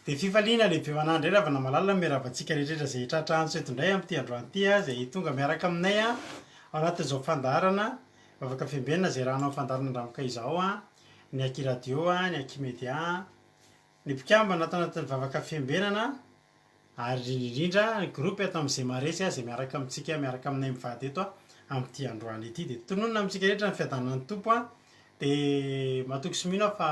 de fifaliana lehibe ho anandray raha vana malala miaravatsika rehetrarehetra zay tratrantso eto indray amin'ity androan'ity zay tonga miaraka aminay ao anatin'izao fandarana vavaka fiambenana zay rahanao fandarana andramika izao ny aki radio ny aki média ny mpikambana atao anatin'ny vavaka fiambenana ary indrindra ny groupe atao amin'izay maresy zay miaraka amintsika miaraka aminay mivady eto amin'ity androany ity de tononona amintsika rehetra ny fiadanan'ny tompo de matoky sy mino fa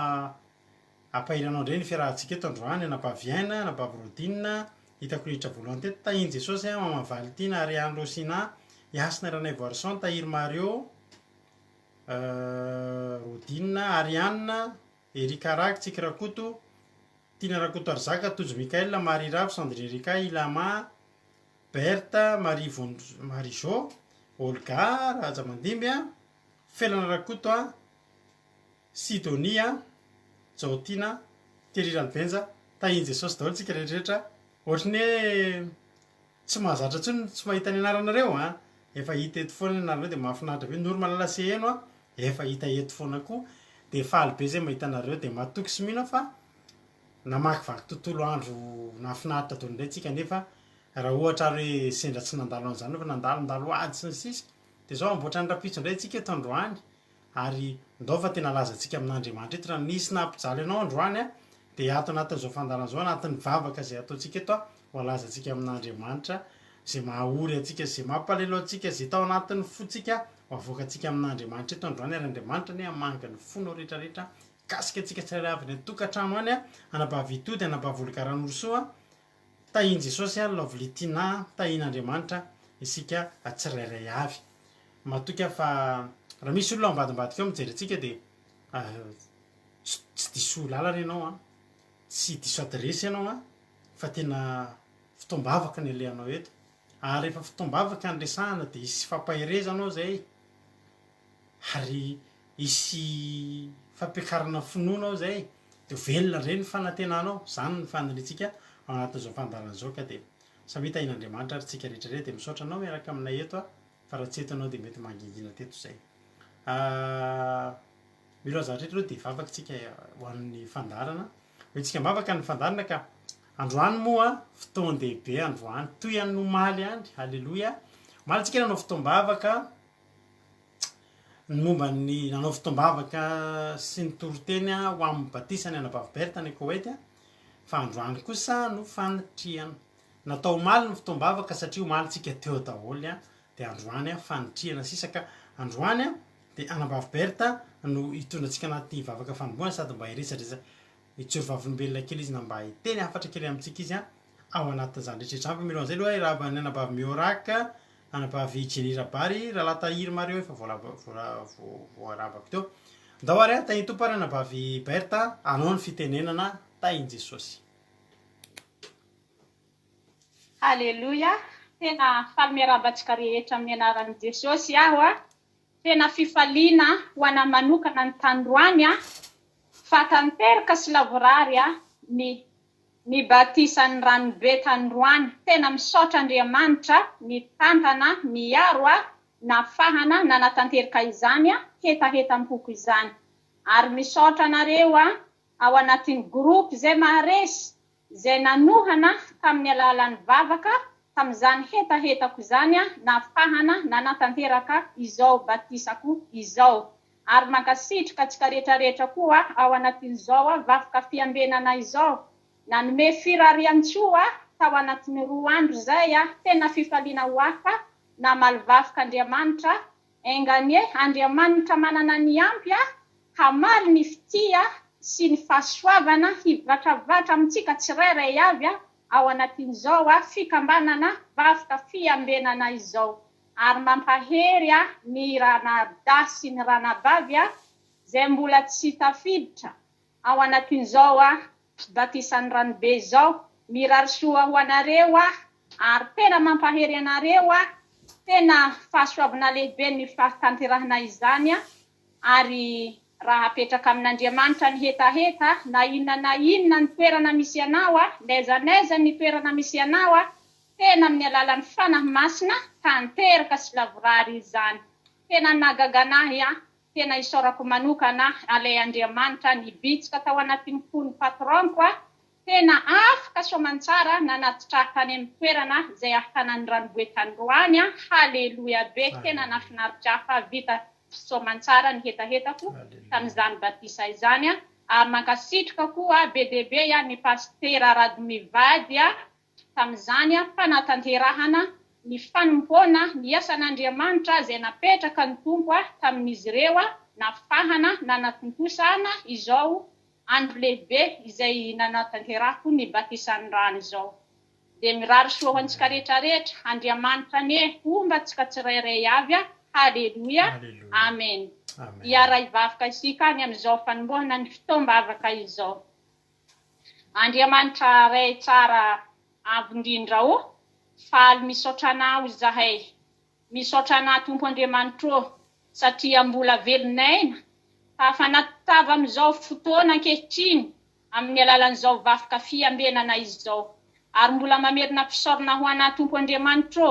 ampahiranao ndray ny fiarahantsika eto androany anabaviaina anabavirodinina hitako ritra voalohany teto tahiny jesosy mamavaly tina ariano rosina iasina ranay voarson tahiry mario rodinina arianina erikaraky tsikirakoto tina rakoto arzaka tojo mikael marie ravo sandrine rika ilama berta marie jo olga raja mandimby felana rakoto sidonia jaotina terirany benja tahiny jesosy daholo tsika rehetrarehetra ohatrany hoe tsy mahazatra ntsony tsy mahita ny anaranareo efa hita eto foana ny anarana de mahafinaritra be noro malala se eno efa hita eto foana koa de faly be zay mahita anareo de matoky sy mino fa namakivaky tontolo andro nafinaritra toy indray tsika nefa raha ohatra hoe sendra tsy nandalo an'izany fa nandalo ady sy ny sisa de zao amboatra ny rapitso indray tsika eto androany ary ndao fa tena lazantsika amin'Andriamanitra eto raha nisy nampijaly anao androany de ato anatin'izao fandaran'izao anatin'ny vavaka zay ataontsika eto ho lazantsika amin'Andriamanitra zay mahaory atsika zay mampalelo atsika zay tao anatin'ny fotsika ho avoakantsika amin'Andriamanitra eto androany ary Andriamanitra ny amanga ny fonao rehetrarehetra kasika atsika tsara avy ny tokantrano any anabavitody anabavolikaranorsoa tahiny jesosy lovlitina tahin'Andriamanitra isika tsirairay avy matoka fa raha misy olona ambadimbadika ao mijery atsika de tsy diso lalana ianao tsy diso adresy ianao fa tena fitombavaka ny alehanao eto ary efa fitombavaka ny resahana de isy fampaherezanao zay ary isy fampiakarana finoanao zay de velona reny fanantenanao zany ny faniritsika ao anatin'izao fandaran'izao ka de samy tahin'Andriamanitra ary tsika rehetrarehetra de misaotra anao miaraka aminay eto fa raha tsy eto anao de mety mangingina teto zay milo zahatrehetra aloha de vavaky tsika ho an'ny fandarana hoe tsika mavaka ny fandarana ka androany moa fotoan-dehibe androany toy an'ny omaly andry halleloia omaly tsika nanao fotoam-bavaka ny momba ny nanao fotoam-bavaka sy ny toroteny ho amin'ny batisa ny anabaviberta ny koety fa androany kosa no fanitriana natao omaly ny fotoam-bavaka satria omaly tsika teo daholo de androany fanitriana sisa ka androany de anabaviberta no hitondratsika anaty vavaka fanomboana sady mba hiresatretra itsoro vavolombelona kely izy na mba hiteny hafatra kely amintsika izy ao anatin'izany rehetrarehetra ampy milona zay loha raha ny anabavy mioraka anabavy jenirabary raha latahiry mareo efa voarabako teo ndao ary tahiny tompo ary anabavy berta anao ny fitenenana tahiny jesosy halleloia tena faly miarabantsika rehetra amin'ny anaran'i jesosy aho tena fifaliana ho ana manokana ny tandroany fa tanteraka sy lavorary ny batisan'ny ranobe tandroany tena misaotra Andriamanitra ny tantana miaro nafahana nanatanteraka izany hetaheta mihoko izany ary misaotra anareo ao anatin'ny groupe zay maharesy zay nanohana tamin'ny alalan'ny vavaka tamin'izany hetahetako izany nafahana nanatanteraka izao batisako izao ary mankasitrika atsika rehetrarehetra koa ao anatin'izao vavaka fiambenana izao nanome firariantsoa tao anatin'ny 2 andro zay tena fifaliana ho afa na malivavaka Andriamanitra enganie Andriamanitra manana ny ampy hamaly ny fitia sy ny fahasoavana hivratravatra amintsika tsirairay avy ao anatin'izao fikambanana vavaka fiambenana izao ary mampahery ny ranadahy sy ny ranabavy zay mbola tsy tafiditra ao anatin'izao batisan'ny ranobe zao mirarisoa ho anareo ary tena mampahery anareo tena fahasoavana lehibe ny fahatanterahana izany ary raha apetraka amin'Andriamanitra ny hetaheta na inona ny toerana misy anao naizanaiza ny toerana misy anao tena amin'ny alalan'ny fanahy masina tanteraka sy lavorary izany tena nagaganahy tena isaorako manokana alay Andriamanitra ny bitsika tao anatin'ny fony patronko tena afaka soamantsara nanatitra tany amin'ny toerana izay ahatanany ranoboetandroany a. Haleloia be, tena nafinaritra fa vita soamantsara ny hetahetako tamin'izany batisa izany a. Ary mankasitrika koa be dia be ny pastera Radomivady a tamin'izany a fanatanterahana ny fanompoana ny asan'Andriamanitra izay napetraka ny tompo a tamin'izy ireo a, nafahana nanatontosaana izao andro lehibe izay nanatanterahako ny batisan'ny rano izao. Dia mirary soa ho antsika rehetrarehetra, Andriamanitra anie omba antsika tsirairay avy a. Haleloia, amen. Iara ivavaka isika ny amin'izao fanombohana ny fitoam-bavaka izao. Andriamanitra ray tsara avindrindra faly misaotra anao zahay, misaotra anao Tompo Andriamanitra satria mbola velonaina tafanatitava amin'izao fotoana ankehitriny amin'ny alalan'izao vavaka fiambenana izao, ary mbola mamerina fisaorana ho anao Tompo Andriamanitra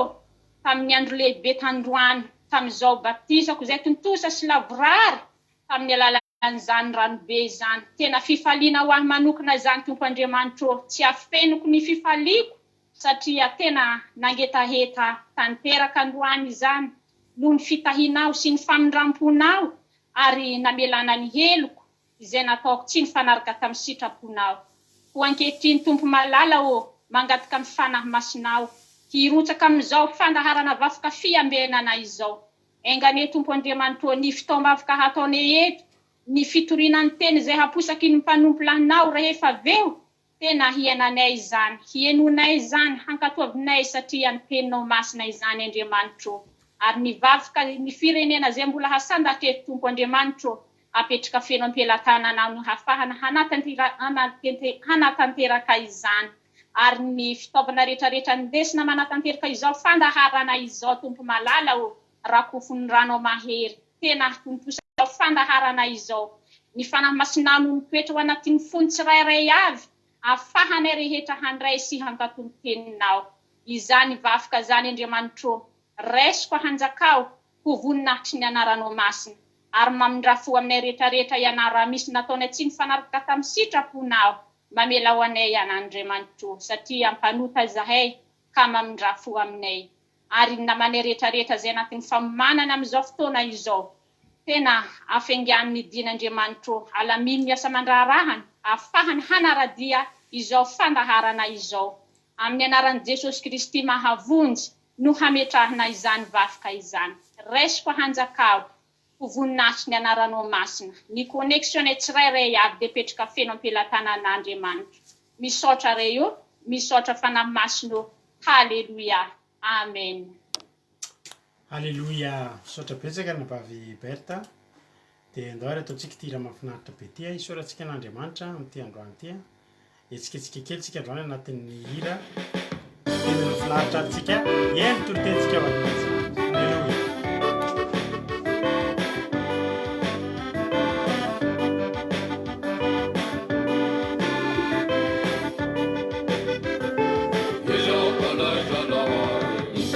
tamin'ny andro lehibe tandroany tamin'izao batisako izay tontosa sy lavorary tamin'ny alalan'izany ranobe izany. Tena fifaliana ho ahy manokana izany Tompo Andriamanitra, tsy afenoko ny fifaliko satria tena nangetaheta tanteraka androany izany noho ny fitahinao sy ny famindramponao ary namelana ny heloko izay nataoko tsy ny fanaraka tamin'ny sitraponao. Ho ankehitriny Tompo malala mangataka amin'ny fanahy masinao hirotsaka amin'izao fandaharana vavaka fiambenana izao. Engane Tompo Andriamanitra ny fitoam-bavaka hataonay eto, ny fitorinan'ny teny izay haposaky ny mpanompo lahinao rehefa aveo, tena hiainanay izany, hienonay izany, hankatoavinay satria ny teninao masina izany Andriamanitra. Ary ny vavaka ny firenena izay mbola hasandatra eto Tompo Andriamanitra, apetraka feno am-pelatananao no hafahana hanatanteraka izany. Ary ny fitaovana rehetrarehetra ndesina manatanteraka izao fandaharana izao Tompo malala rakofon'ny rano mahery, tena tontosao fandaharana izao. Ny fanahy masinao no mitoetra ho anatin'ny fony tsirairay avy, afahanay rehetra handray sy hankatony teninao. Izany vavaka zany Andriamanitra, raisiko hanjakao ho voninahitry ny anaranao masina, ary mamindrafo aminay rehetrarehetra ianao raha misy nataonay tsy nifanaraka tamin'ny sitraponao, mamela ho anay Andriamanitra satria ampanota zahay ka mamindrafo aminay. Ary namanay rehetrarehetra izay anatin'ny famomanana amin'izao fotoana izao, tena afengan'ny din'Andriamanitra alaminy miasa mandrarahana, afahany hanaradia izao fandaharana izao. Amin'ny anaran'i Jesosy Kristy mahavonjy no hametrahana izany vavaka izany. Raisiko hanjakao ho voninahitry ny anaranao masina. Ny connexion tsirairay avy dia petraka feno am-pelatanan'Andriamanitra. Misaotra reo, misaotra fanahy masina. Haleluia. Amen. Haleluia. Misaotra betsaka na vavy Berta. Dia andao ataontsika ty raha mahafinaritra be ty isaorantsika an'Andriamanitra amin'ity androany ty. Etsiketsika kely tsika androany anatin'ny hira. Dia mahafinaritra antsika eny toritentsika ho azy. Haleluia. Is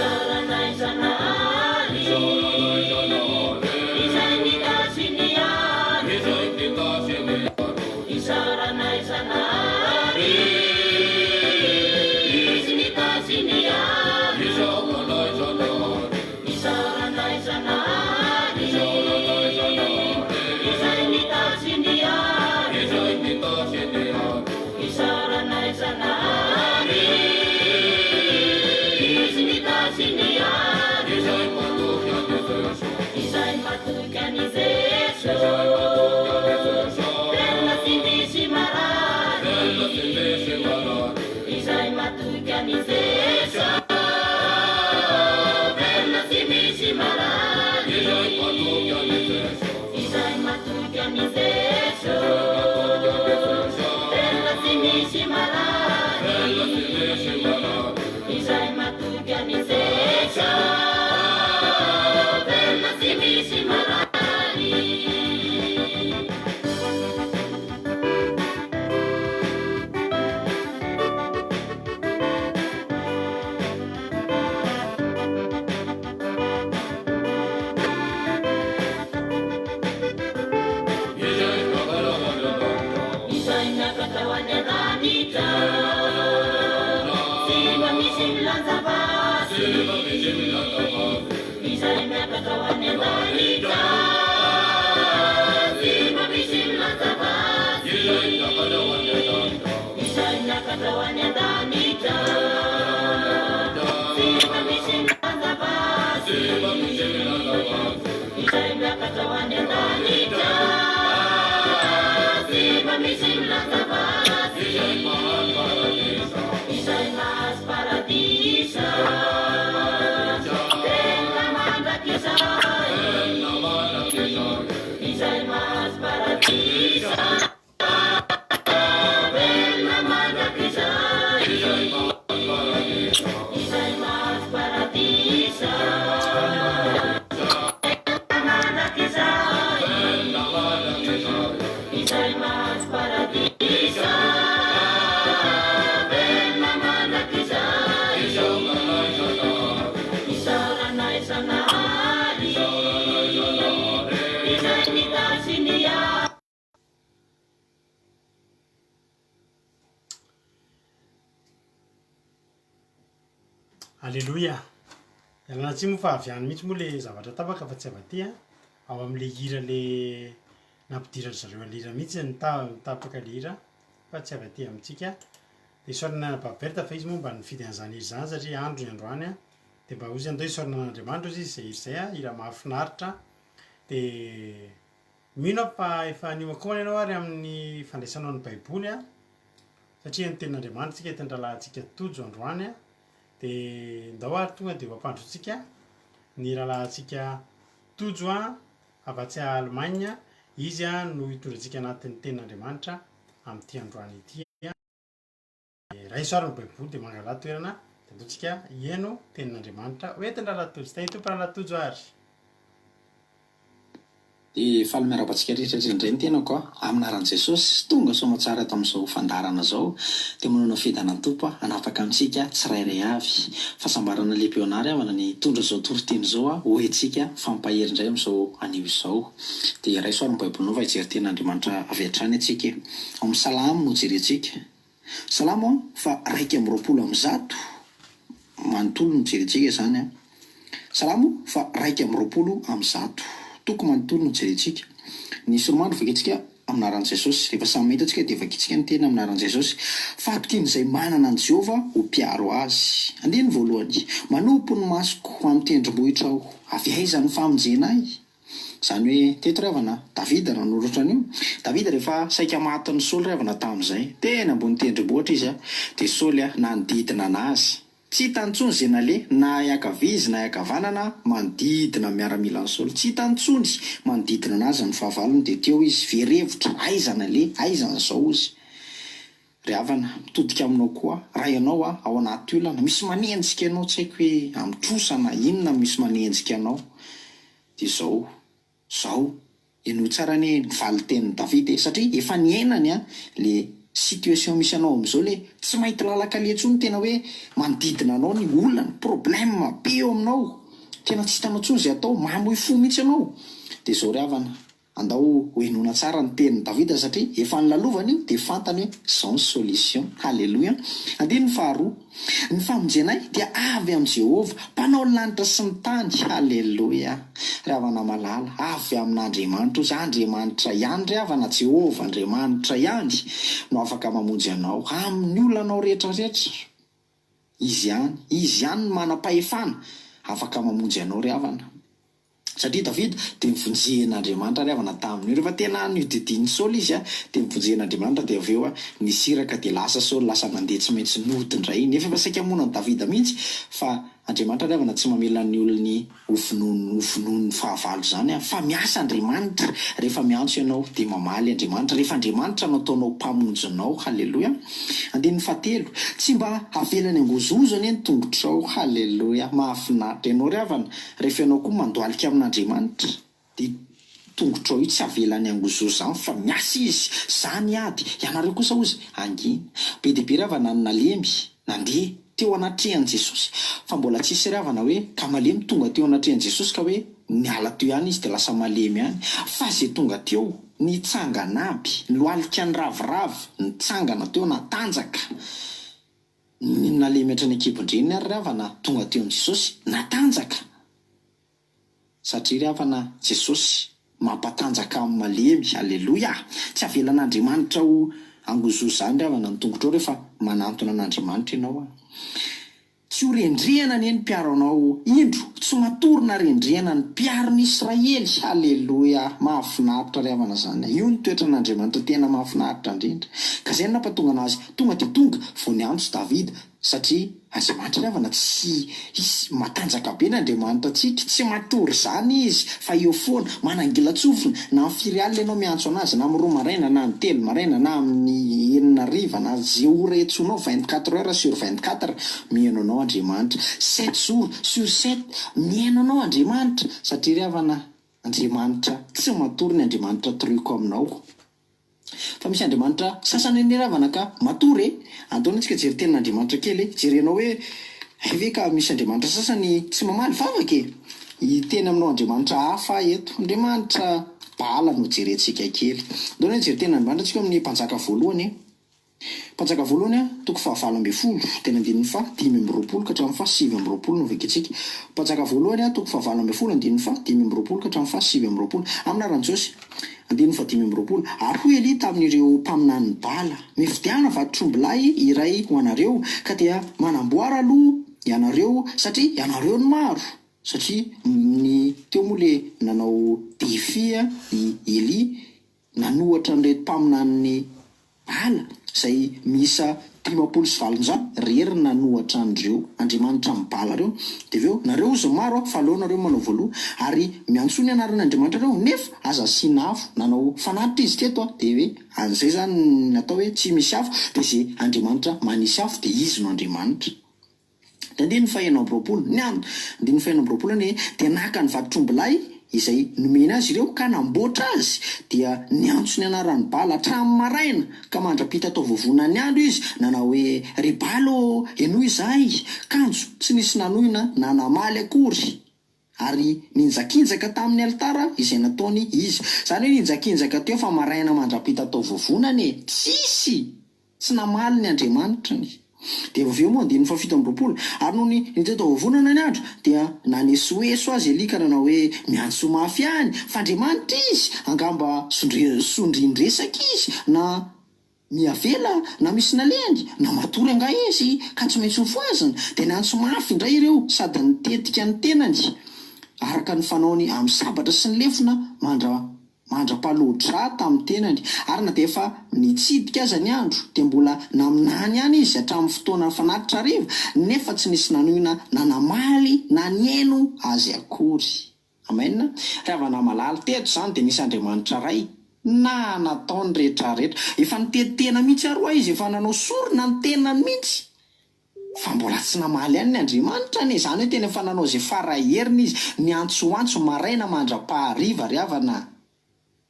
Alleloia. Ialana tsy moa fa avy any mihitsy moa le zavatra tapaka fa tsy avaty ao amin'le hira le nampidiratra zareo alira mihitsy tapaka le hira fa tsy avaty amintsika. De sorana baberta fa izy moa mba nifidy an'izany izy zany satria andro ny androany de mba ozy andao hisorana an'Andriamanitra ozy izy zay hira mahafinaritra. De mino aho fa efa niomakoana ianao ary amin'ny fandraisanao ny baiboly satria ny tenin'Andriamanitra tsika tendralahintsika tojo androany de ndao ary tonga de mampandrotsika ny rahalahintsika tojo afa-tsy Allemagne izy no hitondratsika anatin'ny tenin'Andriamanitra amin'ity androany ity. Raha isorana baiboly de mangala toerana de ataontsika ieno tenin'Andriamanitra oentin'ny rahalatojo tay tompo rahalatojo ary. De faly miarabantsika rehetra indray ny tenako aminaran'i Jesosy tonga soa matsara tamin'izao fandarana zao de manao fidana tompo anapaka amintsika tsirairay avy fahasambarana lehibe anary avana ny tondra zao toriteny zao hoentsika fampahery indray amin'izao anio izao. De ray soa ny baiboly nova hijery tenin'Andriamanitra avy hatrany atsika amin'ny salamo no jerentsika salamo fa 1:20 manontolo no jerentsika zany salamo fa 1:20 toko manontolo no jerentsika ny soromandro vaketsika aminaran'i Jesosy rehefa samy mahita antsika de vakitsika ny tena aminaran'i Jesosy fatok'in'izay manana ny Jehova ho mpiaro azy. Andiny voalohany manompo ny masoko amin'ny tendrombohitra aho avy aiza ny famonjena ahy zany hoe teto ravana Davida nanoratra an'io. Davida rehefa saika matin'ny Saoly ravana tamin'izay tena ambony tendrombohitra izy de Saoly nanodidina anazy tsy hitantsony zay nale na iakavizy na iakavanana manodidina miaramila ny Saoly tsy hitantsony manodidina anazy ny fahavalony de teo izy verevitra aiza nale aiza n'izao izy ry havana mitodika aminao koa raha ianao ao anaty olana misy manenjika ianao tsy haiko hoe amitrosana inona misy manenjika ianao de zao eno tsara ny valy tenin'ny Davida satria efa niainany le situation misy anao am'izao le tsy mahita lalaka letsony tena hoe manodidina anao ny olana problème be eo aminao tena tsy hitanao tsony zay atao mamoy fo mihitsy anao de zao ry havana andao hoenona tsara ny tenin'ny Davida satria efa nilalovany io de fantany hoe zao ny solution. Halleluja. Andiny ny faharoa ny famonjenay dia avy amin'ny Jehova mpanao ny lanitra sy ny tany. Halleluja. Ry havana malala avy amin'Andriamanitra ozy Andriamanitra ihany ry havana Jehova Andriamanitra ihany no afaka mamonjy anao amin'ny olanao rehetrarehetra izy ihany no manam-pahefana afaka mamonjy anao ry havana satria Davida de mivonjen'Andriamanitra ry havana tamin'io rehefa tena nodidin'ny Saoly izy de mivonjen'Andriamanitra de avy eo nisiraka de lasa Saoly lasa mandeha tsy maintsy nodindray nefa efa saika monan'i Davida mihitsy fa Andriamanitra ry havana tsy mamela ny olony hofinon'ny fahavalo zany fa miasa Andriamanitra rehefa miantso ianao de mamaly Andriamanitra rehefa Andriamanitra nataonao mpamonjinao. Halleluja. Andiny fahatelo tsy mba havelany angozozany ny tongotrao. Halleluja. Mahafinaritra ianao ry havana rehefa ianao koa mandoalika amin'Andriamanitra de tongotrao io tsy avelany angozozo zany fa miasa izy zany ady ianareo kosa ozy angina be de be ry havana nalemy nandeha teo anatrehan'i Jesosy fa mbola tsisy ry havana hoe ka malemy tonga teo anatrehan'i Jesosy ka hoe niala teo ihany izy de lasa malemy ihany fa zay tonga teo nitsangan'aby loalika ny ravoravo nitsangana teo natanjaka nalemy hatrany akibondreniny ary ry havana tonga teo amin'i Jesosy natanjaka satria ry havana Jesosy mampatanjaka amin'ny malemy. Halleluja. Tsy avelan'Andriamanitra ho angozozo zany ry havana ny tongotrao rehefa manantona an'Andriamanitra ianao tsy ho rendrehana ny eny mpiaro anao indro, tsy matorina rendrehana ny mpiaro ny Israely. Halleloia, mahafinaritra ry havana zany. Io ny toetran'Andriamanitra tena mahafinaritra indrindra. Ka zay nampatonga anazy tonga de tonga vao niantso Davida, satria Andriamanitra ry havana tsy izy matanjaka be n'Andriamanitra tsy matory zany izy, fa eo foana manangila-tsofina na amin'ny firy alina ianao miantso anazy, na amin'ny 2 maraina na amin'ny 3 maraina na amin'ny 9 hariva na zay ho retsonao 24 heures sur 24 mihaino anao Andriamanitra, 7 jours sur 7 mihaino anao Andriamanitra, satria ry havana Andriamanitra tsy matory ny Andriamanitra troiko aminao. Fa misy Andriamanitra sasany ny ravana ka matory. Antonio antsika jery tenin'Andriamanitra kely, jerenao hoe ve ka misy Andriamanitra sasany tsy mamaly favaka teny aminao Andriamanitra hafa eto. Andriamanitra bala no jerentsika kely. Antonio jery tenin'Andriamanitra tsika amin'ny mpanjaka voalohany. Mpanjaka voalohany toko 7 tena andininy fa 5 ka hatramin'ny fa 7 no vekitsika. Mpanjaka voalohany toko 7 andininy fa 5 ka hatramin'ny fa 7 amina ranjosy andininy fa 5 ary ho Eli tamin'ireo mpaminany bala, mifidiana vato-trombilahy iray ho anareo ka dia manamboara aloha ianareo satria ianareo ny maro. Satria ny teo moa le nanao defia i Eli nanohatra an'ireto mpaminany bala zay misa 520 rery nanohatra andreo Andriamanitra mibala reo. De aveo nareo izy maro fa aleo nareo manao voaloha ary miantso ny anaran'Andriamanitra reo nefa aza sinafo nanao fanatitra izy teto de hoe an'izay zany natao hoe tsy misy afo de zay Andriamanitra manisy afo de izy no Andriamanitra. De andininy fa 9 ny andro andininy fa 9 ny de naka ny vato-trombilahy izay nomena azy ireo ka namboatra azy dia niantso ny anaran'ny bala hatramin'ny maraina ka mandrapita tao vovona ny andro izy nanao hoe ry balo enoy izahay kanjo tsy nisy nanoina na namaly akory ary ninjakinjaka tamin'ny altara izay nataony izy. Zany hoe ninjakinjaka teo fa maraina mandrapita tao vovonany tsy namaly ny Andriamanitra ny. De aveo moa andininy fa 17 ary noho ny tao vovonana ny andro dia nanesoeso azy Eli ka nanao hoe miantso mafy any fa Andriamanitra izy angamba sondrindresaka izy na miavela na misy nalendy na matory anga izy ka tsy maintsy hofoazana de niantso mafy indray ireo sady nitetika ny tenany araka ny fanaony amin'ny sabatra sy ny lefona mandra-pahalodra tamin'ny tenany ary na de efa nitsidika aza ny andro de mbola naminany any izy hatramin'ny fotoana fanatitra hariva nefa tsy nisy nanoina na namaly na nieno azy akory. Amen. Ravana malala teto zany de nisy Andriamanitra ray na nataony rehetrarehetra efa nitetitena mihitsy aroa izy efa nanao sorona ny tenany mihitsy fa mbola tsy namaly any ny Andriamanitra ny zany hoe tena efa nanao zay faraherin'ny izy niantsoantso maraina mandra-pahariva ry havana.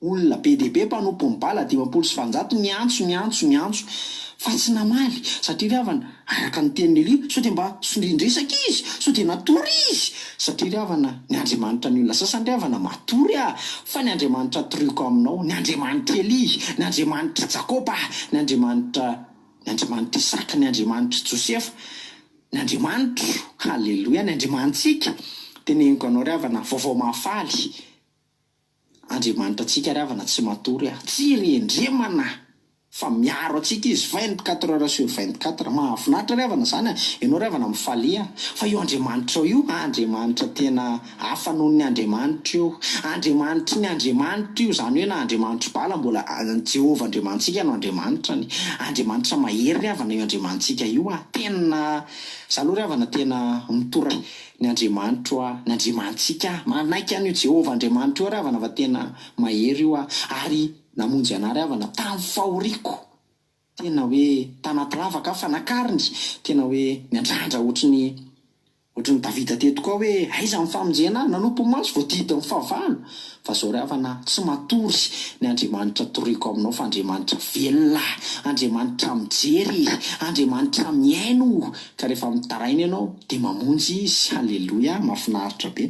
Olona be de be mpanompo mibala 500 miantso fa tsy namaly satria ry havana araka ny teniny Eli so de mba sondrindresaka izy so de natory izy satria ry havana ny Andriamanitra ny olona sasany ry havana matory fa ny Andriamanitra troiko aminao, ny Andriamanitra Eli, ny Andriamanitra Jakoba, ny Andriamanitra Isaka, ny Andriamanitra Josefa, ny Andriamanitra halleloia ny Andriamantsika teneniko anao ry havana vaovao mahafaly. Andriamanitra atsika ry havana tsy matory tsy rendremana fa miaro atsika izy 24 heures sur 24 mahafinaritra ry havana zany ianao ry havana mifalia fa io Andriamanitra io Andriamanitra tena hafa noho ny Andriamanitra io Andriamanitra ny Andriamanitra io zany hoe na Andriamanitra bala mbola Jehovah Andriamantsika no Andriamanitra ny Andriamanitra mahery ry havana io Andriamantsika io tena zalo ry havana tena mitora ny Andriamanitra ny Andriamantsika manaiky an'io Jehovah Andriamanitra io ry havana fa tena mahery io ary namonjy anary havana tamin'ny fahoriako tena hoe tanaty lavaka fanakariny tena hoe miandrandra ohatrin'ny Davida teto koa hoe aiza mifamonjena nanompo maso vao dida ny fahavalo fa zao ry havana tsy matory ny Andriamanitra toriko aminao fa Andriamanitra velona Andriamanitra mijery Andriamanitra miaino ka rehefa mitaraina ianao de mamonjy izy. Halleloia, mahafinaritra be.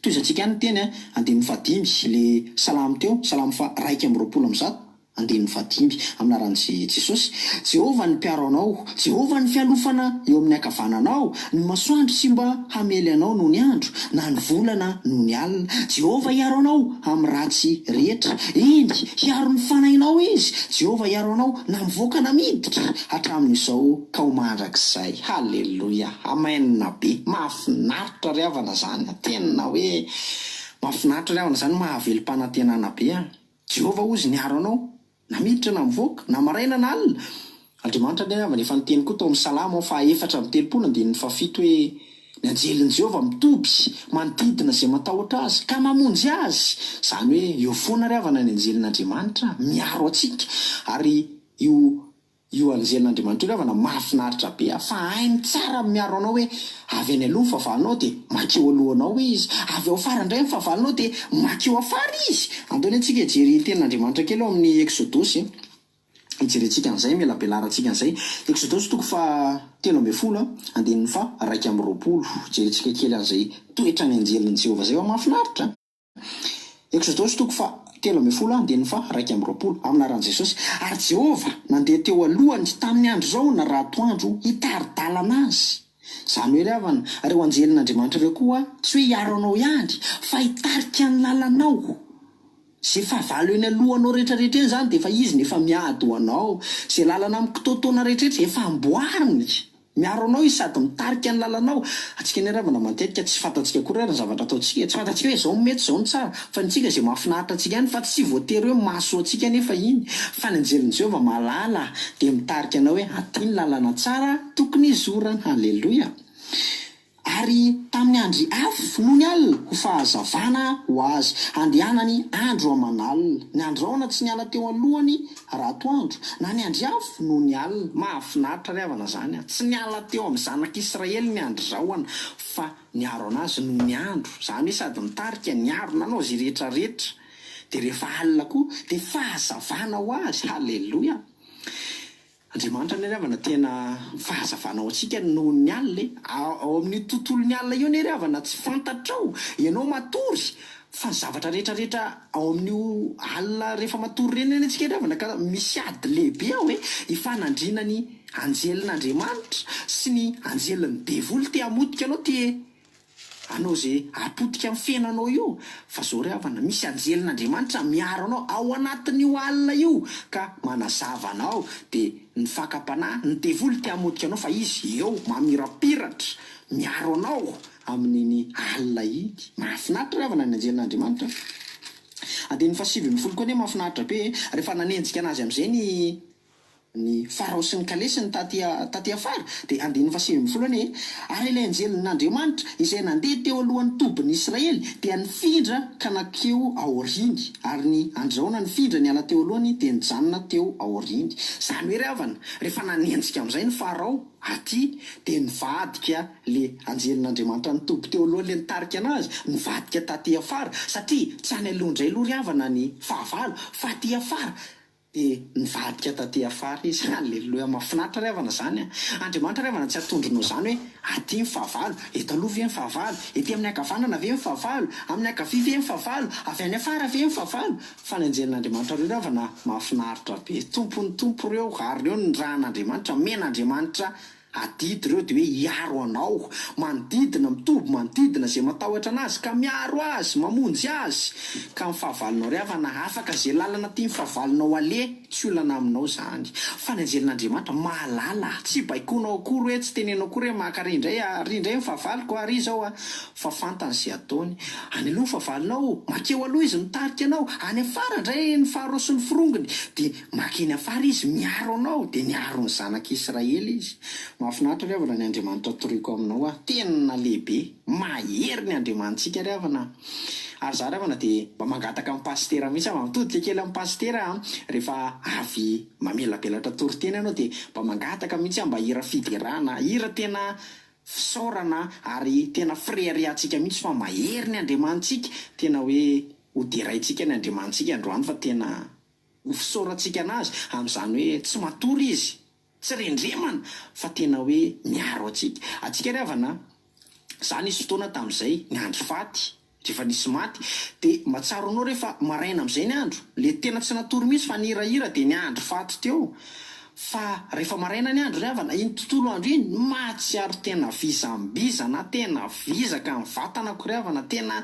Toy izantsika any teny andininy 15 le salamo teo salamo fa 120 15 aminaran'izay Jesosy. Jehovah ny mpiaro anao, Jehovah ny fialofana eo amin'ny ankavananao, ny masoandro sy mba hamely anao noho ny andro, na ny volana noho ny alina. Jehovah hiaro anao amin'ny ratsy rehetra, iny hiaro ny fanahinao izy. Jehovah hiaro anao na mivoaka na miditra hatramin'izao ka ho mandrakizay. Halleloia, amen be. Mahafinaritra ry havana zany, tena hoe mahafinaritra ry havana zany, mahavelo-panantenana be. Jehovah ozy niaro anao na miditra na mivoaka na maraina na alina. Andriamanitra ny havana efa niteny koa tao amin'ny Salamo 4:7 hoe ny anjelin'i Jehovah mitoby manodidina zay matahotra azy ka mamonjy azy. Zany hoe eo foana ry havana ny anjelin'Andriamanitra miaro atsika, ary io anjelin'Andriamanitra io ry havana mahafinaritra be. Fa hainy tsara miaro anao hoe avy any aloha ny fahavalonao dia makeo alohanao izy, avy ao afara indray ny fahavalonao dia makeo afara izy. Andony antsika hijery tenin'Andriamanitra kely eo amin'ny Exodosy. Hijerentsika an'izay, mila belarantsika an'izay. Exodosy 3:1-2. Hijerentsika kely an'izay toetra ny anjelin'i Jehovah zay mahafinaritra. Exodosy 3:1-2 aminaran'i Jesosy. Ary Jehovah nandeha teo alohany tamin'ny andro zao na ratoandro hitari-dalana azy. Zany hoe ry havana, reo anjelin'Andriamanitra ireo koa tsy hoe hiaro anao ihany fa hitarika ny lalanao. Zay fahavalo eny alohanao rehetrarehetra eny zany dia efa izy nefa miady ho anao. Zay lalana amin'ny kitotoana rehetrarehetra efa amboariny. Miaro anao izy sady mitarika ny lalanao. Atsika ny ravana matetika tsy fantatsika koa ny zavatra ataontsika. Tsy fantatsika hoe zao mety zao ny tsara. Fa nitsika zay mahafinaritra atsika ihany, fa tsy voatery hoe mahasoa atsika nefa iny. Fa ny anjelin'i Jehovah mahalala dia mitarika anao hoe aty ny lalana tsara tokony izorana. Halleloia. Ary tamin'ny andry afo noho ny alina ho fahazavana ho azy, andehanany andro aman'alina. Ny andro raona tsy niala teo alohany ratoandro, na ny andry afo noho ny alina. Mahafinaritra ry havana zany, tsy niala teo amin'ny zanak'Israely ny andro rahoana, fa niaro anazy noho ny andro. Zany hoe sady mitarika niaro nanao zay rehetrarehetra, dia rehefa alina koa dia fahazavana ho azy. Halleloia. Andriamanitra ny ry havana tena fahazavana ao antsika noho ny alina. Ao amin'ny tontolo ny alina io ny ry havana tsy fantatrao, ianao matory, fa ny zavatra rehetrarehetra ao amin'io alina rehefa matory reny antsika ry havana ka misy ady lehibe ao hoe hifanandrina ny anjelin'Andriamanitra sy ny anjelin'ny devoly te hamotika anao, te anao zay apotika amin'ny fiainanao io. Fa zao ry havana, misy anjelin'Andriamanitra miaro anao ao anatin'io alina io ka manazava anao. Dia ny fakapanahy, ny devoly te hamotika anao, fa izy eo mamirapiratra miaro anao amin'iny alina iny. Mahafinaritra ry havana ny anjelin'Andriamanitra. Andiny 7 koa ne mahafinaritra be rehefa nanenjika anazy amin'izay ny Farao sy ny kalesiny taty afara. Dia andiny 7 ary ilay anjelin'Andriamanitra izay nandeha teo alohan'ny tobin'ny Israely dia nifindra ka nakeo aoriny, ary ny andraona nifindra niala teo alohany dia nijanona teo aoriny. Zany hoe ry havana, rehefa nanenjika amin'izay ny Farao aty dia nivadika le anjelin'Andriamanitra nitoby teo aloha le nitarika anazy, nivadika taty afara, satria tsy any aloha indray aloha ry havana ny fahavalo, fa aty afara dia nivadika taty afara izy. Halleloia, mahafinaritra ry havana zany. Andriamanitra ry havana tsy atondronao zany hoe aty ny fahavalo, eto aloha ve ny fahavalo, ety amin'ny ankavanana ve ny fahavalo, amin'ny ankavia ve ny fahavalo, avy any afara ve ny fahavalo. Fa ny anjelin'Andriamanitra reo ry havana mahafinaritra be. Tompony tompo reo, ary reo ny rahan'Andriamanitra, men'Andriamanitra adidy reo dia hoe hiaro anao, manodidina mitoby manodidina zay matahotra anazy ka miaro azy, mamonjy azy. Ka ny fahavalonao ry havana afaka zay lalana tia ny fahavalonao ale, tsy olana aminao zany. Fa ny anjelin'Andriamanitra mahalala, tsy baikonao akory hoe tsy tenenao akory hoe maka rindray ny fahavaloko ary zao fa fantany zay ataony. Any aloha ny fahavalonao, makeo aloha izy mitarika anao, any afara indray ny Farao sy ny forongony, dia makeny afara izy miaro anao, dia niaro ny zanak'Israely izy. Mahafinaritra ry havana ny Andriamanitra toriko aminao tena lehibe, mahery ny Andriamanitsika ry havana. Ary za ry havana dia mba mangataka amin'ny pastera mihitsy, mitodika kely amin'ny pastera rehefa avy mamelabelatra toriteny ianao, dia mba mangataka mihitsy mba hira fiderana, hira tena fisaorana ary tena freriatsika mihitsy, fa mahery ny Andriamanitsika, tena hoe hoderaintsika ny Andriamanitsika androany, fa tena ho fisaorantsika anazy amin'izany hoe tsy matory izy, tsy rendremana, fa tena hoe miaro atsika ry havana. Zany nisy fotoana tamin'izay ny andro faty, rehefa nisy maty de matsaro anao rehefa maraina am'izay ny andro le tena tsy natory mihitsy fa nihirahira de ny andro fato teo fa rehefa maraina ny andro ry havana iny tontolo andro iny mahatsiaro tena vizambizana tena vizaka ny vatanako ry havana tena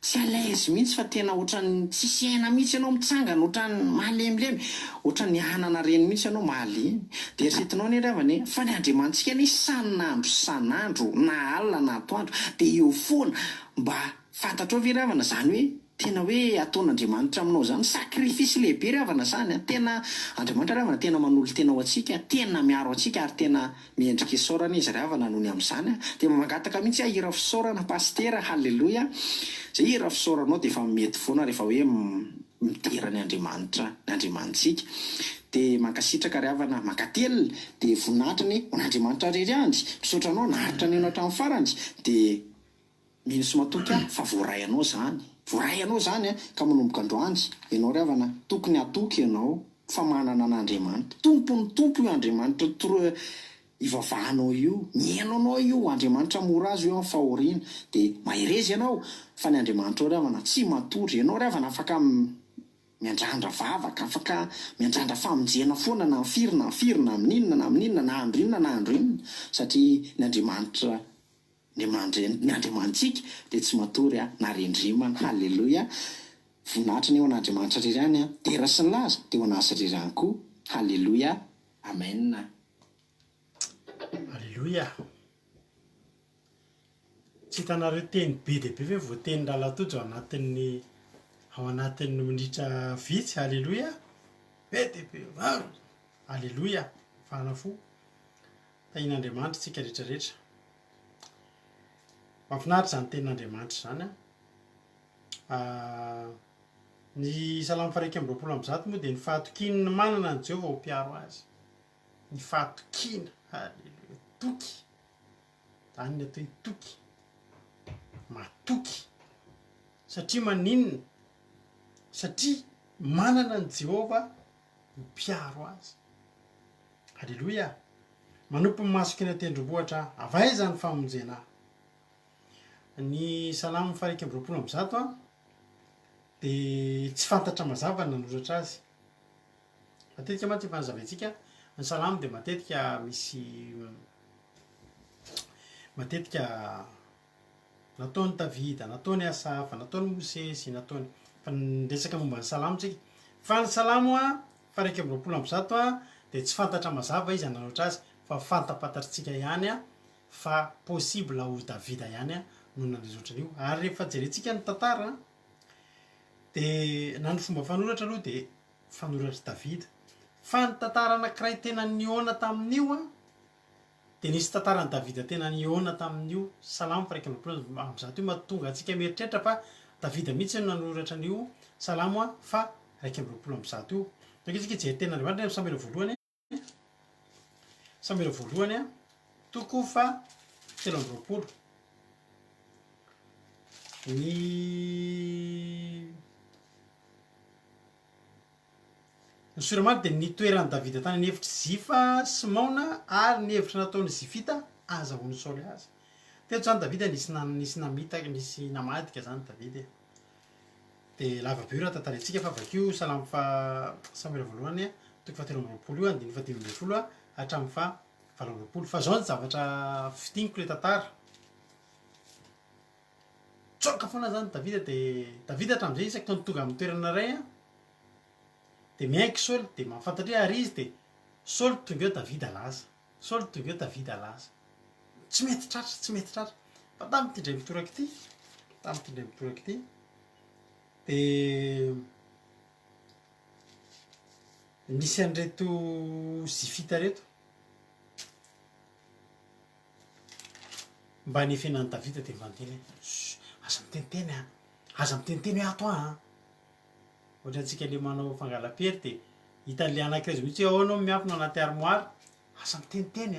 tsy alaise mihitsy fa tena ohatran'ny tsisy aina mihitsy ianao mitsangana ohatran'ny mahalemilemy ohatran'ny hanana reny mihitsy ianao mahalemy de erisetinao ny ry havana fa ny andriamantsika ny sanandro na alina na atoandro de eo foana mba fantatrao ve ry havana zany hoe tena hoe ataon'andriamanitra aminao zany sakrifisy lehibe ry havana zany tena andriamanitra ry havana tena manolo tena ao atsika tena miaro atsika ary tena miendrika isaorana izy ry havana noho ny amin'izany de mangataka mihitsy hira fisaorana pastera halleloia zay hira fisauranao de efa mety foana rehefa hoe mitera ny andriamanitra ny andriamantsika de mankasitraka ry havana mankatelina de voninahitrany n'andriamanitra rery andry misaotranao naharitra ny eno hatramin'ny farany de mino sy matoky fa voarayanao zany ka manomboka androany ianao ry havana tokony atoky ianao fa manana an'andriamanitra tompony tompo io andriamanitra ivavahanao io miainanao io andriamanitra mora azy io amin'ny fahoriana de maherezy ianao fa ny andriamanitra ry havana tsy matory ianao ry havana afaka miandrandra vavaka afaka miandrandra famonjena foana na firina amin'inona na andro inona satria ny andriamanitra ny andriamantsika de tsy matory na rendrimana halleloia voninahitra ny eo an'andriamanitra rerany tera sy ny laza de ho anazy rerany koa halleloia amen alleloia tsy hitanareo teny be deabe ve voateny lalatojo ao anatin'ny minitra vitsy alleloia be deabe maro alleloia fanafo tahin'andriamanitra tsika rehetrarehetra mahafinaritra zany tenin'andriamanitra zany ny salamo faraika amby roapolo amby zato moa de ny fahatokina manana ny Jehovah ho mpiaro azy ny fahatokina halleloia toky zany ny atao toky matoky satria maninona satria manana ny Jehovah ho mpiaro azy halleloia manompo masoky ny tendrombohitra avaiza ny famonjena ny salamo faraika amby roapolo amby zato de tsy fantatra mazava nanoratra azy matetika mantsy fanazavaitsika ny salamo de matetika misy matetika nataony Davida nataony Asafa nataony Mosesy nataony fa niresaka momba ny salamo tsika fa ny salamo faraika amby roapolo amby zato de tsy fantatra mazava izy nanoratra azy fa fantapatatrintsika ihany fa possible ho Davida ihany no nandrazotra an'io ary rehefa jerentsika ny tantara de na ny fomba fanoratra aloha de fanoratra Davida fa ny tantara anankiray tena niona tamin'io de nisy tantarany Davida tena niona tamin'io salamo faraika amby roapolo amby zato io mahatonga atsika mieritreritra fa Davida mihitsy no nanoratra an'io salamo fa raika amby roapolo amby zato io tsika jery tena andriamanitra Samuel voalohany toko fa telo amby roapolo ny soramady de nitoeran'ny Davida tany ny hevitry Zifa sy Maona ary ny hevitra nataony Zifita azahoany Saoly azy teto zany Davida nisy namitaka nisy namadika zany Davida de lava be io raha tantarantsika fa vakio salamo fa Samuel voalohany toko fa telo amby roapolo io andiny fa dimy amby folo hatramin'ny fa valo amby roapolo fa zao ny zavatra fitiniko le tantara tsoka foana zany Davida de Davida hatramin'izay isaky tao tonga amin'ny toerana ray de miaiky Saoly de mahafantatry ary izy de Saoly tonga eo Davida laza Saoly tonga eo Davida laza tsy mety tratra fa tamin'ny tindray mitoraka ity de nisy an'ireto Zifita reto mba nefenan'ny Davida de mivanteny aza miteniteny hoe ato ohatra antsika le manao fangala-pery de hitan'le anankiray izy mihitsy ao anao miafina anaty armoire aza miteniteny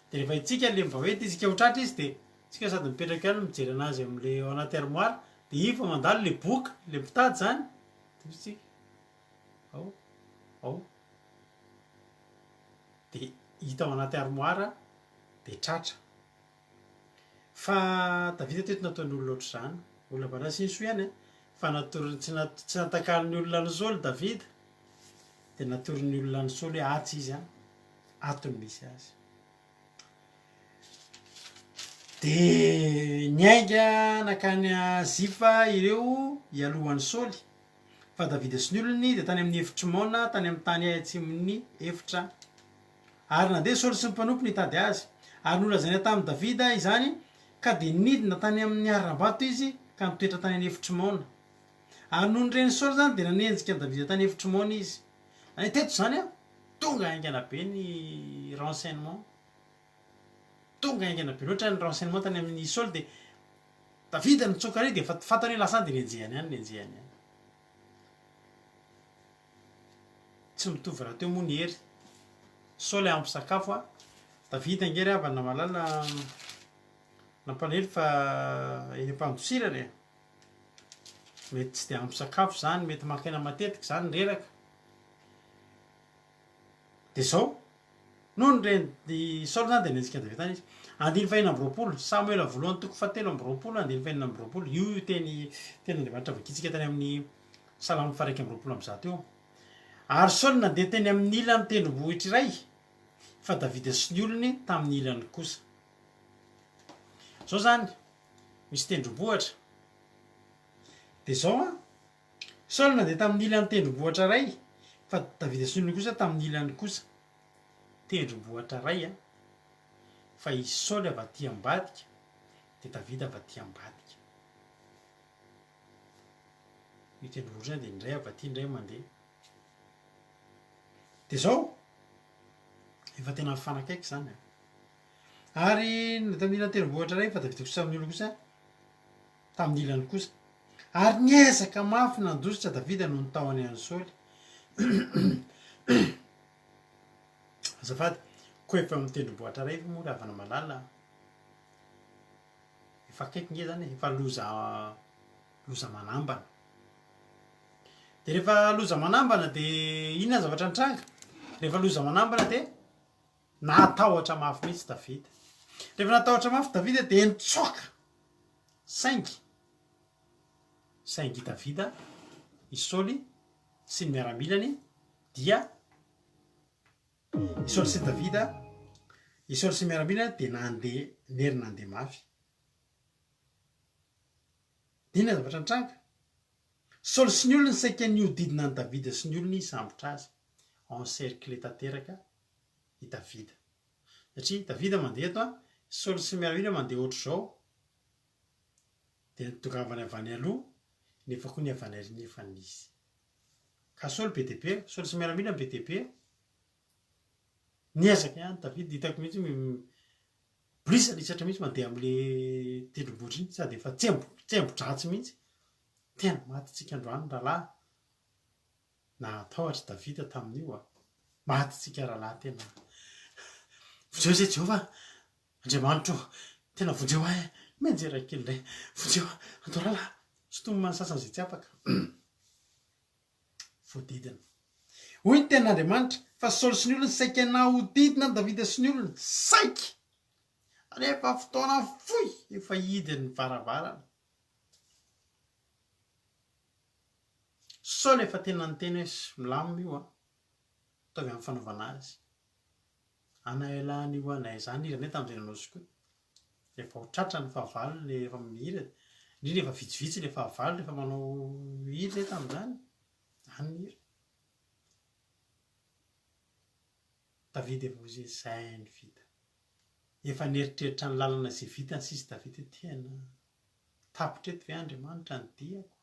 de rehefa itsika le mba hoe tsika ho tratra izy de tsika sady mipetraka ihany mijery anazy am'le ao anaty armoire de ifa mandalo le boky le mpitady zany de misy ao de hita ao anaty armoire de tratra fa Davida teto nataony olo loatra zany olona barasy ny so ihany fa tsy natakaliny olona ny saoly davida de natoriny olona ny saoly hoe atsy izy atony misy azy de niainga nakany zifa ireo ialohan'ny saoly fa davida sy ny olony de tany amin'ny efitry maona tany amin'ny tany atsimony efitra ary nandeha saoly sy ny mpanompo nitady azy ary nolazany tamin'ny davida izany ka de nidina tany amin'ny aram-bato izy ka mitoetra tany any efitry maona ary noho ny reny saoly zany de nanenjika davida tany efitry maona izy any teto zany tonga aingana be ny renseignement tonga aingana be loatra ny renseignement tany amin'ny saoly de davida nitsoka ary de fantany hoe lasany de nenjehany any tsy mitovy raha teo moa ny hery saoly ampy sakafo davida ngery avy na malala nampalahelo fa mpandosira re mety tsy de ampy sakafo zany mety makaina matetika zany reraka de zao noho ny reny saoly zany de nenzika davida tany izy andiny fahinina amby roapolo samuela voalohany toko fatelo amby roapolo andiny fahinina amby roapolo io teny andriamanitra vakitsika tany amin'ny salamo faraiky amby roapolo amby zato eo ary saoly nandeha teny amin'ny ilany tendrombohitra iray fa davida sy ny olony tamin'ny ilany kosa zao zany misy tendrombohatra de zao saoly nandeha tamin'ny ilany tendrombohatra ray fa davida sy ny olony kosa tamin'ny ilany kosa tendrombohatra ray fa izy saoly avy aty ambadika de davida avy aty ambadika io tendrombohatra zany de ndray avy aty ndray mandeha de zao efa tena mifanakaiky zany ary tamin'ny ilany tendrombohatra ray fa davida kosa tamin'ny olony kosa tamin'ny ilany kosa ary niezaka mafy nandositra davida no nitaony any saoly azafady ko efa amin'ny tendrombohatra ray moa raha avana malala efa akaiky nge zany efa loza manambana de rehefa loza manambana de inona zavatra nitranga rehefa loza manambana de natahotra mafy mihitsy davida rehefa natahotra mafy davida de nitsoka saingy davida i saoly sy ny miaramilany dia i saoly sy davida i saoly sy miaramilany de nandeha nery nandeha mafy de inona zavatra nitranga saoly sy ny olony saika niodidina ny davida sy ny olony sambotra azy encercle tanteraka i davida satria davida mandeha eto saoly sy miaramila mandeha ohatra zao de nitongavany avany aloha nefa koa ny avany ary nefa nisy ka saoly be deabe saoly sy miaramila be deabe niezaka ihany davida hitako mihitsy blisa lisatra mihitsy mandeha am'le tendrombohitra iny sady efa tsembodratsy mihitsy tena matytsika androany rahalahy na atahotra davida tamin'io matytsika rahalahy tena vonjeo zay jehova andriamanitro tena vonjeo menjerakely ndray vonjeo andao rahalahy sotomany sasany zay tsy apaka voadidina hoy ny ten'andriamanitra fa saoly sy ny olony saika nahodidina ny davida sy ny olony saiky rehefa fotoana foy efa hidiny varavarana saoly efa tena nyteny hoe milamina io ataovy amin'ny fanaovana azy anaelany io anay zany irany tamin'izay nanao sokoa efa ho tratra ny fahavalo le efa mihira indrindra efa vitsivitsy le fahavalo rehefa manao hira le tamin'izany any hira davida efa hozy zay ny vita efa neritreritra ny lalana zay vitany sisy davida tena tapitreto ve andriamanitra ny diako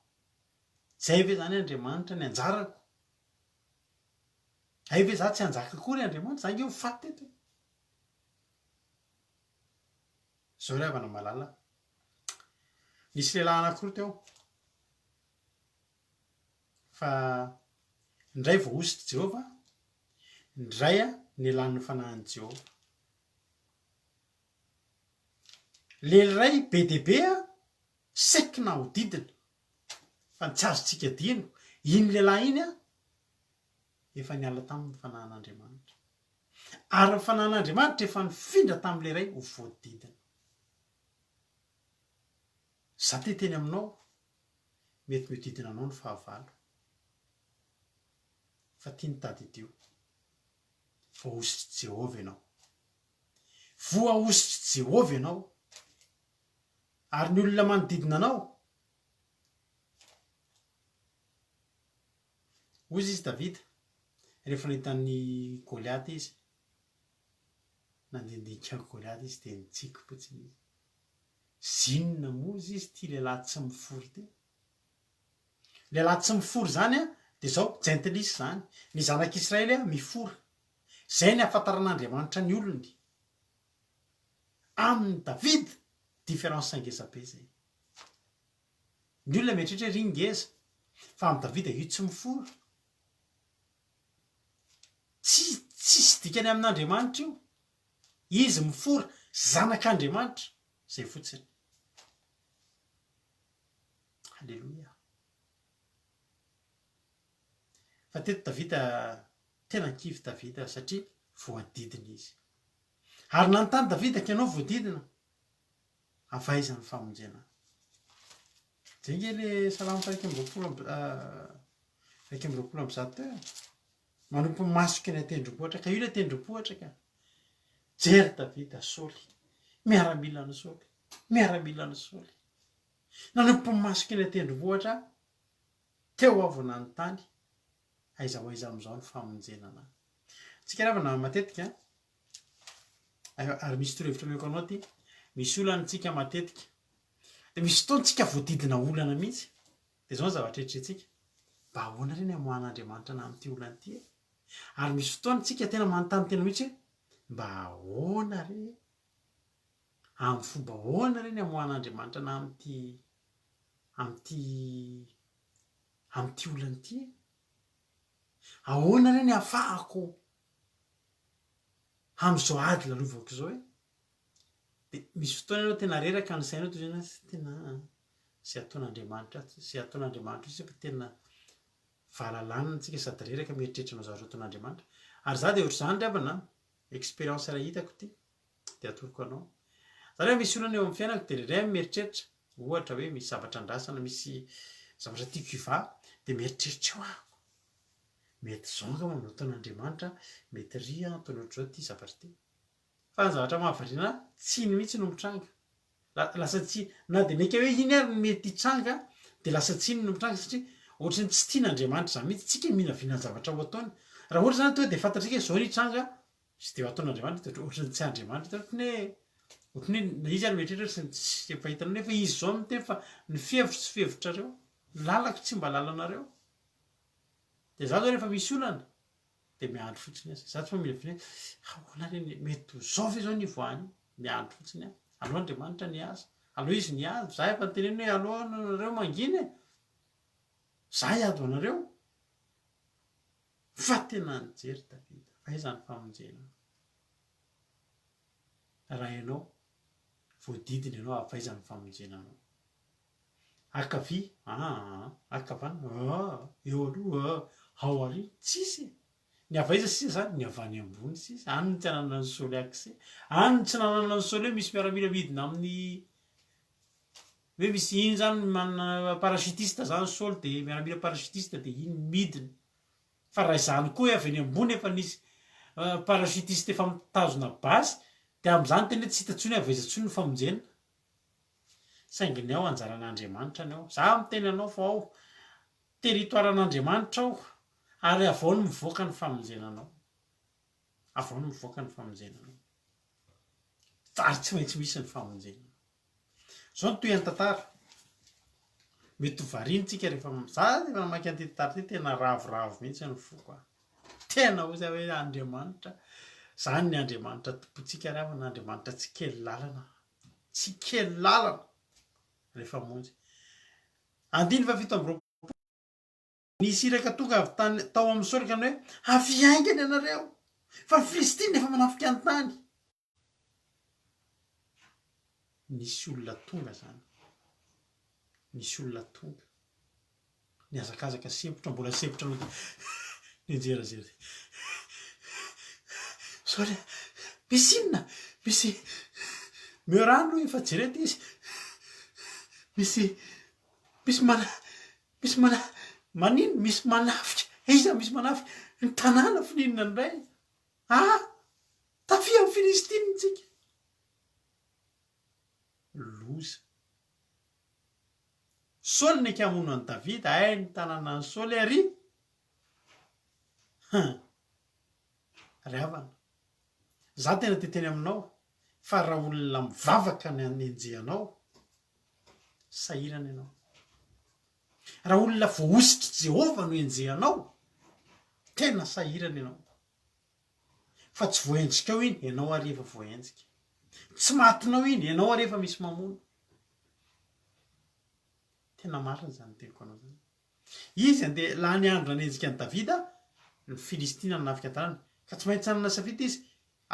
zay ve zany andriamanitra ny anjarako ay ve za tsy anjaka kory andriamanitra za nge ho faty teto zao ry havana malala nisy lehilahy anankiroa teo fa ndray vao ositry Jehova ndray nialan'ny fanahiny Jehova lehiray be deabe saika nahodidina fa ny tsy azotsika dino iny lehilahy iny efa niala tamin'ny fanahin'Andriamanitra ary ny fanahin'Andriamanitra efa nifindra tamin'le ray ho voadidina za teteny aminao mety miodidina anao ny fahavalo fa tia nitady dio voaositry Jehova ianao voaositry Jehova ianao ary ny olona manodidina anao ozy izy Davida rehefa nahitany Goliaty izy nandinika Goliaty izy de nitsiky fotsiny izy zinona mozy izy tia lehilahy tsy mifory ty lehilahy tsy mifory zany a de zao jentilisa zany ny zanak'Israely a mifory zay ny ahafantaran'Andriamanitra ny olony amin'ny Davida différence sangezabe zay ny olona mieritreritra ry ngeza fa amin'ny Davida io tsy mifory tsisy dikany amin'Andriamanitra io izy mifory zanak'Andriamanitra zay fotsiny halleloia fa teto Davida tena kivy Davida satria voadidina izy ary nanontany Davida ka ianao voadidina avaiza ny famonjena zay nge le salamo raiky amby roapolo amby zato teo manompo masoky ny atendrom-bohatra ka io le tendrom-pohatra ka jery Davida Saoly miaramila ny Saoly miaramila ny Saoly nanompo masoky ny atendrom-bohatra teo avy nanontany aiza ho aiza am'izao ny famonjenana tsika ravana matetika ary misy torohevitra meko anao ty misy olantsika matetika de misy fotoantsika voadidina olana mihitsy de zao ny zavatra eritreretintsika mba ahoana reny amohan'Andriamanitra na amin'ity olana ity ary misy fotoantsika tena manontany tena mihitsy mba ahoana re amin'ny fomba ahoana reny amohan'Andriamanitra na amin'ity olana ity ahoana reny ahafahako am'izao ady lalovako zao de misy fotoana ianao tena reraka ny sainao toy zany tena zay ataon'Andriamanitra izy fa tena valalanina tsika sady reraka mieritreritra anao zavatra ataon'Andriamanitra ary za de ohatry zany ravana expérience raha hitako ty de atoroko anao za rehefa misy olana eo amin'ny fiainako de reray mieritreritra ohatra hoe misy zavatra andrasana misy zavatra tiako hiva de mieritreritra eo aho mety zao angamba no ataon'Andriamanitra mety ry ataony ohatry zao ty zavatra ty fa ny zavatra mahavariana tsiny mihitsy no mitranga lasa tsy na de neka hoe iny ary mety hitranga de lasa tsiny no mitranga satria ohatry ny tsy tian'Andriamanitra zany mihitsy tsika minavinany zavatra ho ataony raha ohatra zany to de fantatsika zao ny tranga sy de ataon'Andriamanitra de ohatry ny tsy Andriamanitra ohatry hoe na izy ary mieritreritra sy fahitanao nefa izy zao miteny fa ny fihevitry sy fihevitrareo lalako tsy mba lalanareo de za zao rehefa misy olana de miandro fotsiny azy za tsy fa mila vina ahoana reny mety ho zao fe zao ny voany miandro fotsiny a aloha Andriamanitra ny asa aloha izy ny ady za efa nyteneny hoe aloha nareo manginy za hiady ho anareo fa tena nijery Davida fa izany famonjena raha ianao voadidina ianao avaizany famonjenanao akavy akavana eo aloha ao ary tsisy ny avaiza sisa zany ny avany ambony sisa any ny tsy ananana ny Saoly akse any ny tsy nanana ny Saoly hoe misy miaramila midina amin'ny hoe misy iny zany manana parasitiste zany Saoly de miaramila parasitiste de iny midina fa raha izany koa avy any ambony efa nisy parasitiste efa mitazona basy de am'izany tena tsy hitantsony avaiza ntsony ny famonjena saingy ny ao anjaran'Andriamanitra ny ao za miteny anao fa ao teritoaran'Andriamanitra ao ary avao no mivoaka ny famonjenanao avao no mivoaka ny famonjenanao ary tsy maintsy misy ny famonjenana zao ny toy any tantara mety ho variantsika rehefa za rehefa namaky an'ity tantara ty tena ravoravo mihitsy ny foko tena ozy hoe Andriamanitra zany ny Andriamanitra tompontsika raha ny Andriamanitra tsy kely lalana rehefa monjy andiny fa fito amby roapolo nisy iraka tonga avy tao amin'ny Saoly ka hoe avy aingany ianareo fa ny Filistiny efa manafika ny tany nisy olona tonga zany nisy olona tonga niazakazaka sempotra mbola sempotra no nijerazera Saoly misy inona misy miorano efa jerety izy misy manino misy manafika iza misy manafika ny tanàna fininona ndray tafia amin'ny Filistina tsika loza Saoly ny akamono any Davida ny tanàna ny Saoly ary ry havana za tena teteny aminao fa raha olona mivavaka ny anenjehanao sahirana ianao raha olona voaositry Jehova no enjehanao tena sahirana ianao fa tsy voaenjika eo iny ianao ary efa voaenjika tsy matinao iny ianao ary efa misy mamono tena marina zany teniko anao zany izy andeha laha ny andro nanenjika any Davida ny Filistina nanafika tanàna ka tsy maintsy anana safidy izy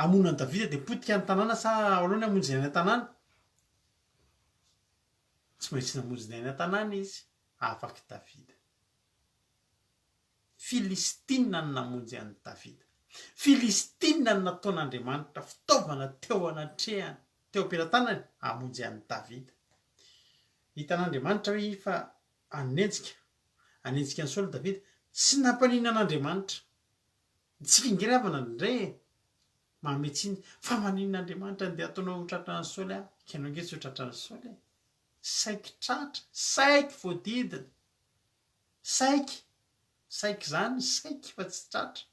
amono any Davida dia potika ny tanàna sa alohany amonjy ny tanàna tsy maintsy namonjy ny tanàna izy afaky Davida Filistina no namonjy any Davida Filistina no nataon'Andriamanitra fitaovana teo anatrehany teo am-pelatanany amonjy any Davida hitan'Andriamanitra hoe fa anenjika ny Saoly Davida tsy nampaniana an'Andriamanitra tsy fingiravana ndray mametsiny fa manin'Andriamanitra andeha ataonao ho tratran'ny Saoly kenao nge tsy ho tratran'ny Saoly saiky tratra saiky voadidina saiky zany saiky fa tsy tratra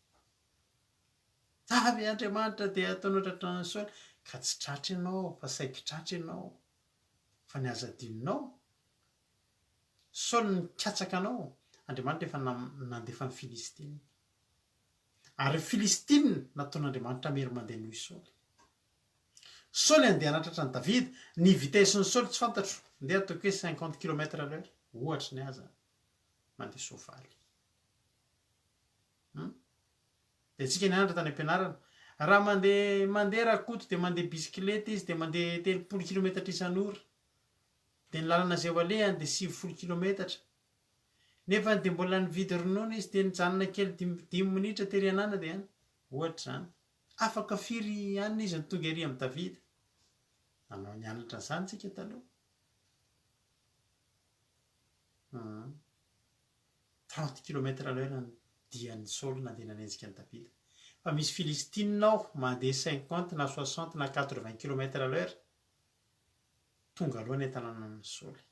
avy Andriamanitra dia ataonao tratran'ny Saoly ka tsy tratra ianao fa saiky tratra ianao fa ny azadininao Saoly nikatsaka anao Andriamanitra efa nandefa ny Filistina ary Filistina nataon'Andriamanitra mery mandeha noho Saoly Saoly andeha hanatratra ny Davida ny vitesse-ny Saoly tsy fantatro andeha ataoko hoe 50 km/h ohatra ny aza mandeha soavaly dia tsika nianatra tany am-pianarana raha mandeha rakoto dia mandeha bisikileta izy dia mandeha 30 km isan'ora dia ny lalana zay alehany dia 90 km nefa dia mbola nividy ronono izy dia nijanona kely 5 minitra tery anana dia any ohatra zany afaka firy anina izy nitonga ery amin'ny Davida nanao nianatra zany tsika taloha 30 km/h ny dian'ny Saoly nandeha nanenjika ny Davida fa misy Filistinao mandeha 50 na 60 na 80 km/h tonga aloha ny tanànan'ny Saoly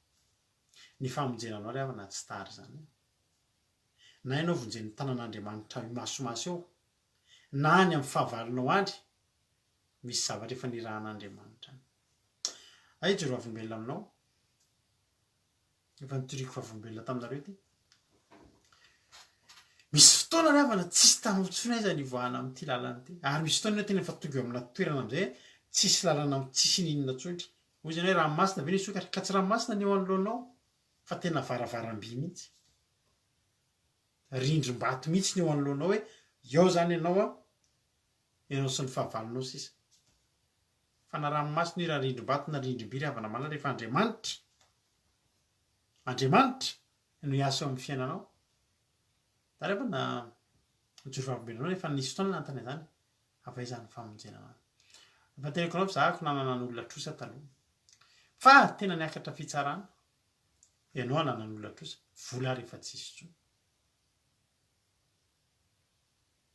ny famonjenanao ry havana tsy tary zany na ianao vonjen'ny tanàn'Andriamanitra masomaso eo na any amin'ny fahavalonao andry misy zavatra efa nirahan'Andriamanitra ay jiro vavolombelona aminao efa nitoriko vavolombelona taminareo ty misy fotoana ry havana tsisy tanotsony aiza ny voahana amin'ity lalana ty ary misy fotoana tena efa tonga eo amina toerana am'izay tsisy lalana tsisy ninona tsotra hoy zany hoe ranomasina ve nisokatra ka tsy ranomasina ny eo anoloanao fa tena varavaram-by mihitsy rindrim-bato mihitsy ny eo anoloanao hoe eo zany ianao sy ny fahavalonao sisa fa na ranomasina io raha rindrim-bato na rindrim-by ry havana manana rehefa Andriamanitra no hiasa eo amin'ny fiainanao rehefa na mijoro vavolombelonao rehefa nisy fotoana nantany zany avaizany famonjenana efa teneko anao zahako nananan'olona trosa taloha fa tena niakatra fitsarana ianao nanan'olona trosa vola rehefa tsisy tsony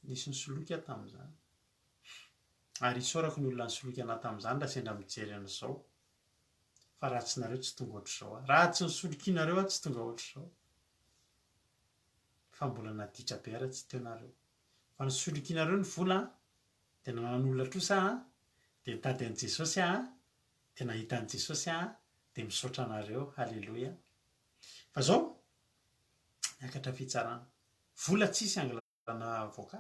nisy ny soloky tamin'izany ary isorako ny olona ny soloky ana tamin'izany raha sendra mijery an'izao fa raha tsy nareo tsy tonga ohatr'izao raha tsy ny solokinareo tsy tonga ohatr'izao fa mbola naditra be ara tsy teo nareo fa ny solokinareo ny vola dia nanan'olona trosa dia nitady an'i Jesosy dia nahita an'i Jesosy dia misaotra anareo halleloia fa zao niakatra fitsarana vola tsisy angalana avoka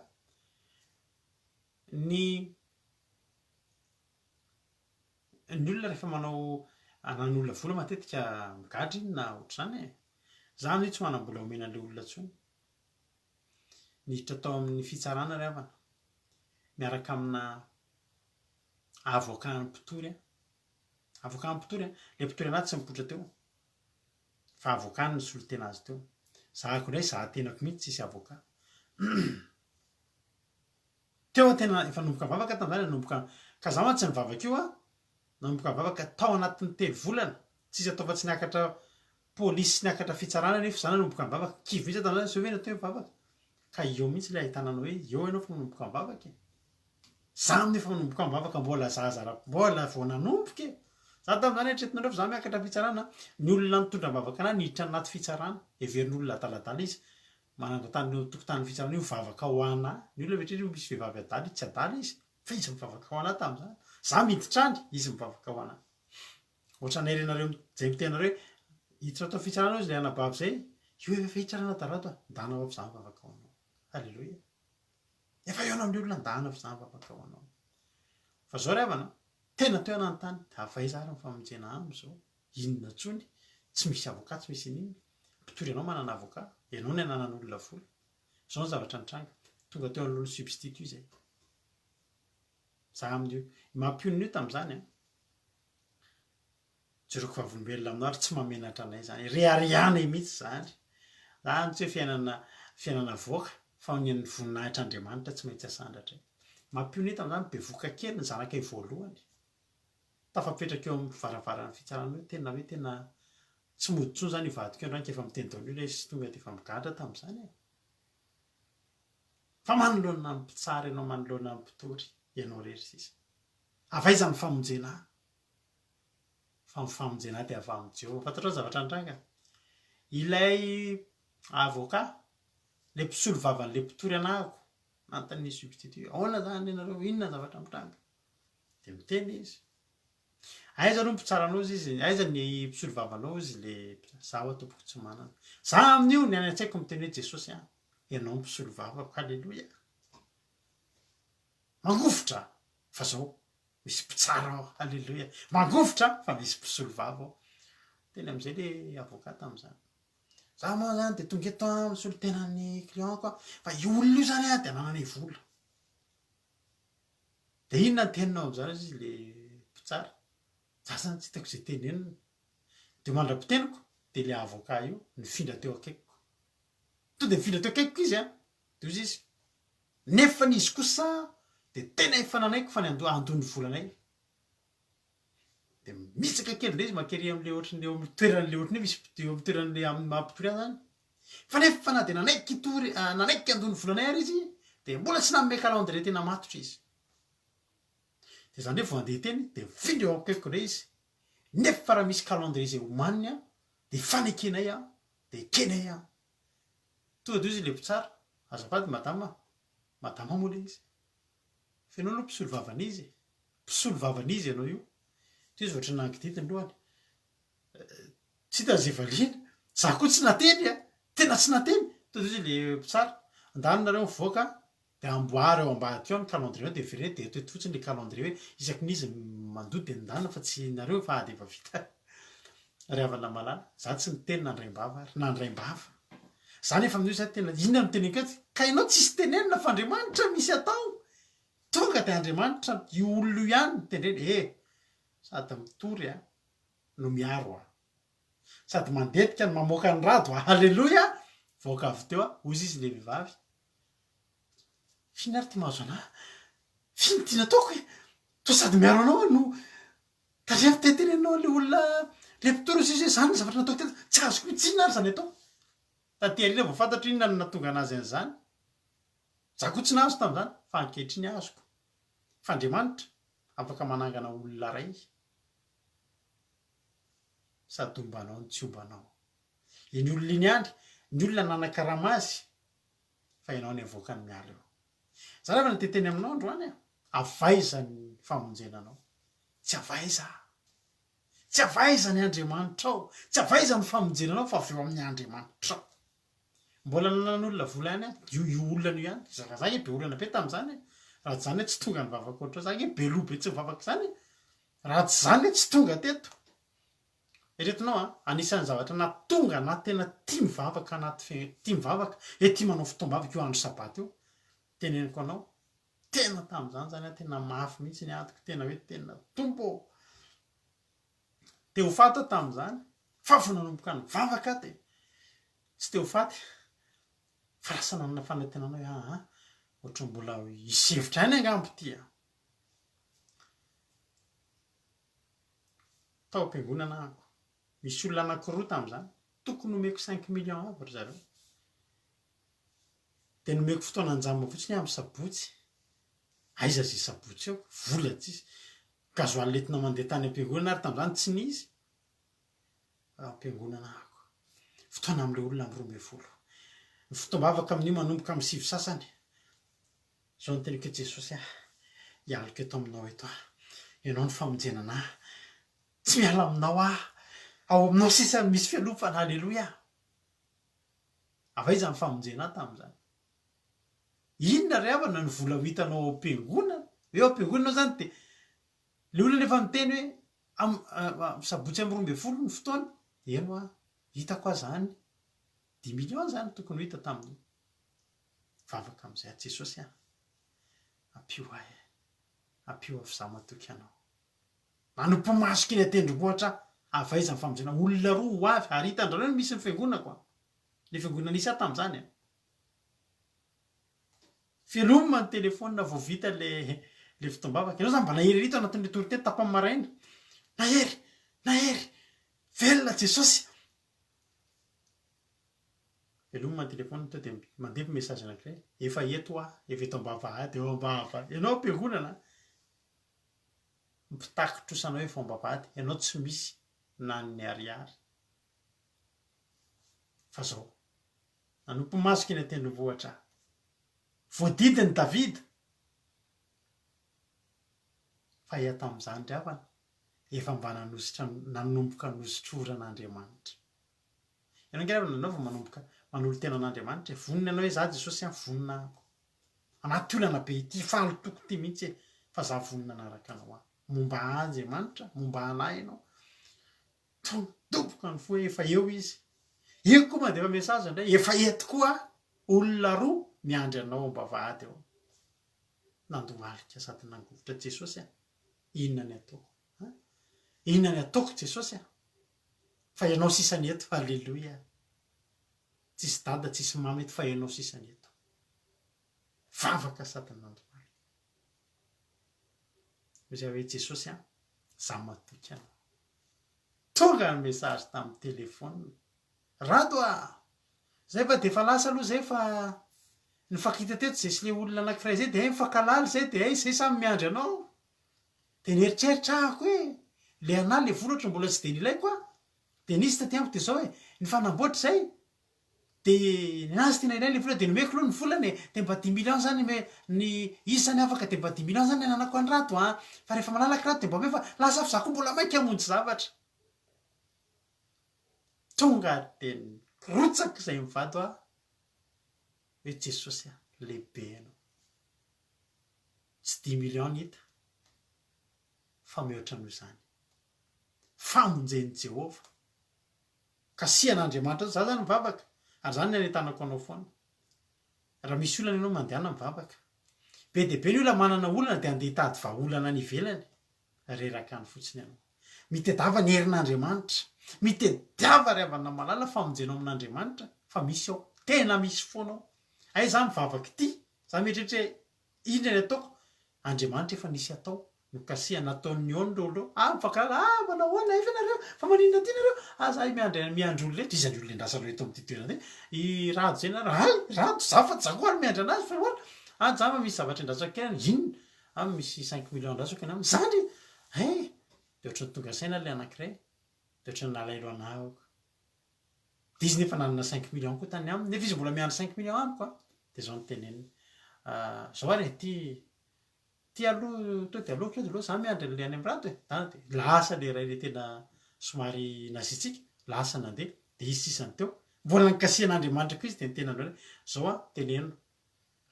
ny olona rehefa manao anan'olona vola matetika migadry na ohatr'izany zany hoe tsy manam-bola omena an'ilay olona tsony niditra tao amin'ny fitsarana ry havana miaraka amina avoka ny mpitory ilay mpitory anaty tsy mipoitra teo fa avoka ny solo tena azy teo zahako indray zaha tenako mihitsy tsisy avoka teo tena efa nomboka mivavaka tamin'izany nomboka ka za mantsy nivavaka io nomboka mivavaka tao anatin'ny telo volana tsisy atao fa tsy niakatra polisy sy niakatra fitsarana nefa zany nanomboka mivavaka kivisa tanzany sy hoe natao mivavaka ka eo mihitsy le ahitanana hoe eo ianao fa manomboka mivavaka za nefa manomboka mivavaka mbola zazara mbola vao nanomboka za tamin'izany etretinareo fa za miakatra fitsarana ny olona nitondra mivavaka ana niditra anaty fitsarana everin'olona adaladala izy manandro tany tokotany fitsarana io mivavaka ho ana ny olona vetrety misy vehivavy adaly tsy adaly izy fa izy mivavaka ho ana tamin'izany za miditrany izy mivavaka ho ana ohatranay renareo zay mitenareo hiditra atao fitsarana izy le anabavy zay io efa hitsarana darato ndana ao za mivavaka ho anao halleloia efa eo amin'ny olona ndana fa za mivavaka ho anao fa zao ry havana tena teo ananontany avaiza ary mifamonjena aminy zao inona tsony tsy misy avoka tsy misy ininy mpitory anao manana avoka ianao ny ananan'olona vola zao ny zavatra nitranga tonga teo an'olo substitut zay za amin'io mampionina io tamin'izany jeroko vavolombelona aminaro tsy mamenatra anay zany reariana mihitsy zany zany tsy hoe fiainana voaka fa ny voninahitr'Andriamanitra tsy maintsy asandratra mampionina tamin'izany be voka kely ny zanakay voalohany tafapetraka eo amin'ny varavarana fitsarana hoe tena tsy moditsoa zany ivadika eo ndranika efa miteny daolo ilay sy tonga de efa migadra tamin'izany fa manoloana ny mpitsara ianao manoloana ny mpitory ianao rery sisa avaiza ny famonjena fa mifamonjena dia avy amin'ny Jehovah fantatrao zavatra nitranga ilay avoka le mpisolo vavan'le mpitory anahako nantany substitut ahoana zany ianareo inona zavatra mitranga de miteny izy aiza no mpitsaranao izy aiza ny mpisolo vavanao izy le zaho tompoko tsy manana za amin'io ny any an-tsaiko miteny hoe Jesosy ianao mpisolo vavako halleloia mangofotra fa zao misy mpitsara ao halleloia mangofotra fa misy mpisolo vava ao teny am'izay le avoka tamin'izany za moa zany de tonga eto misolo tenan'ny clientko fa io olona io zany de ananany vola de inona ny teninao am'zany izy le mpitsara za zany tsy hitako zay tenenina de mandra-piteniko de le avoka io nifindra teo akaikiko to de mifindra teo akaikiko izy de ozy izy nefa n'izy kosa de tena efa nanaiko fa ny andony volanay de mitsaka kely ndray izy makery am'le ohatran'le eo amin'ny toeran'le ohatran'io misy eo amin'ny toeran'le amin'ny mampitory azy zany fa nefa na de nanaiky tory nanaiky andony volanay ary izy de mbola tsy nanome calendrier tena matotra izy de zany hoe vao andeha teny de mifindra eo akaikiko ndray izy nefa raha misy calendrier zay homaniny de fanekenay de kenay tonga de izy le mpitsara azafady madama moa le izy fa ianao aloha mpisolo vavana izy ianao io ty izy ohatry nangididiny lohany tsy hita zay valiana za koa tsy nateny tena tsy nateny to de izy le mpitsara andanonareo mivoaka de amboary eo ambadika eo ny calendrier de vere de etoeto fotsiny le calendrier hoe isaky n'izy mandody de nindana fa tsy nareo fa ady efa vita ry havana malala za tsy niteny nandraimbava ary nandraimbava zany efa amin'io zany tena inona miteneko ety ka ianao tsisy tenenina fa Andriamanitra misy atao tonga de Andriamanitra io olona io ihany mitendreny sady mitory no miaro sady mandetika ny mamoaka ny rado halleloia voaka avy teo ozy izy le vehivavy finy ary ty mahazo anahy finy tiana ataoko to sady miaro anao no taria mitetenenao le olona le mpitory izy hoe zany ny zavatra natao teto tsy azoko mitsinina ary zany atao taterina vao fantatra inona no natonga anazy an'izany za koa tsy nahazo tamin'izany fa ankehitriny azoko fa Andriamanitra afaka manangana olona ray sady ombanao ny tsy ombanao ny olona iny andry ny olona nanakarama azy fa ianao ny avoaka ny miala eo za rehefa nateteny aminao androany avaiza ny famonjenanao tsy avaiza ny Andriamanitra ao tsy avaiza ny famonjenanao fa avy eo amin'ny Andriamanitra mbola nanan'olona vola ihany io olona no ihany zaka zany be olana be tamin'izany raha tsy zany hoe tsy tonga ny vavaka oatra zany be loha be tsy mivavaka zany raha tsy zany hoe tsy tonga teto eretinao anisan'ny zavatra na tonga na tena tia mivavaka anaty tia mivavaka tia manao fotoam-bavaka io andro sabaty io teneniko anao tena tamin'izany zany tena mafy mihitsy ny antoko tena hoe tena tompo te ho faty tamin'izany fa vo nanomboka ny vavaka de tsy te ho faty fa lasa nanana fanantenanao hoe ohatry mbola hisevitra any angambo ty tao am-piangonana ako misy olona anakiroa tam'izany tokony nomeko 5 millions avy ry zareo de nomeko fotoana anjama fotsiny amin'ny sabotsy aiza zay sabotsy eo vola tsisy gazoaly letina mandeha tany am-piangonana ary tam'izany tsy nisy am-piangonana ako fotoana am'le olona amin'ny 12 ny fotoam-bavaka amin'io manomboka amin'ny 7 sasany zao ny teniko Jesosy hialoko eto aminao eto ianao ny famonjena anahy tsy miala aminao ao aminao sisa misy fialofana haleloia avaiza ny famonjena tam'izany inona ry havana ny vola ho hitanao ao am-piangonana eo am-piangonana zany de le olona efa miteny hoe sabotsy amin'ny 12 ny fotoana eno hitako zany 10 millions zany tokony hita tamin'io vavaka amin'izay Jesosy apio avy za matoky anao manompo masoko iny atendrombohitra avaiza ny famonjena olona roa ho avy ary hitandrareo ny misy ny fiangonana koa le fiangonana nisy tam'izany fialomma ny telefona vao vita le fotoam-bavaka ianao zany mba nahery rito anatin'ny autorité tapany maraina nahery velona Jesosy fialomma ny telefona to de mandeha message anankiray efa eto efa ambavahady eo ambavahady ianao am-piangonana mpitakotrosanao efa ambavahady ianao tsy misy na ny ariary fa zao nanompo masoko iny atendrombohitra voadidiny Davida fa ia tam'izany ry havana efa mba nanomboka nosotroran'Andriamanitra ianao ngira nanao fa manolo tena an'Andriamanitra vonina anao hoe za Jesosy vonina ako anaty olana be ity faly toko ty mihitsy fa za vonina anaraka anao momba Andriamanitra momba anahy ianao tondoboka ny fo efa eo izy io koa mandefa message ndray efa eto koa olona roa miandry anao ambavahady eo nandohalika sady nangovotra Jesosy inona ny ataoko Jesosy fa ianao sisany eto halleloia tsisy dada tsisy mamy eto fa ianao sisany eto vavaka sady nandohalika izay hoe Jesosy za matoky anao tonga ny message tamin'ny telefona rado zay fa de fa lasa aloha zay fa ny fakita teto zay sy le olona anankiray zay de mifankalaly zay de zay samy miandry anao de nieritreritra ahako hoe le anahy le volatra mbola tsy de nilaiko de nisy taty amiko de zao hoe ny fanamboatra zay de nazy tena ilay le vola de nomeko aloha ny volany de mba 10 millions zany ny isany afaka de mba 10 millions zany ananako any rato fa rehefa malalaka rato de mba fa lasa fa za koa mbola mainka hamonjy zavatra tonga de rotsaka izay mivado hoe Jesosy lehibe anao tsy 10 millions hita fa mihoatra noho izany famonjen'i Jehova kasihan'Andriamanitra za zany mivavaka ary zany ny anetanako anao foana raha misy olana ianao mandehana mivavaka be de be ny olona manana olana de andeha hitady vahaolana ny ivelany reraka any fotsiny ianao mitediava ny herin'Andriamanitra mitediava ry havana malala famonjenao amin'Andriamanitra fa misy ao tena misy foanao ay za mivavaka ity za mieritreritra indra ny ataoko Andriamanitra efa nisy atao nokasiha nataon'ny ony lolo mifankalala manao hoana efa nareo fa maninona ty nareo za miandry olona eto izany olona endrasa lo eto amin'ny toerana i rado zay rado za fa jagoary miandry anazy fa hoana jama misy zavatra endrasako inona misy 5 millions andrasako anaminy zany de ohatrany tonga saina le anankiray de ohatrany nalailo anahako de izy nefa nanana 5 millions koa tany aminy nefa izy mbola miandry 5 millions amiko de zao ny teneniny zao ary ty aloha to de aloha keo de loha za miandry le any amin'ny rato de lasa le ray le tena somary nasitsika lasa nandeha de izy sisany teo mbola nikasihan'Andriamanitra koa izy de nitena andreo zao teneno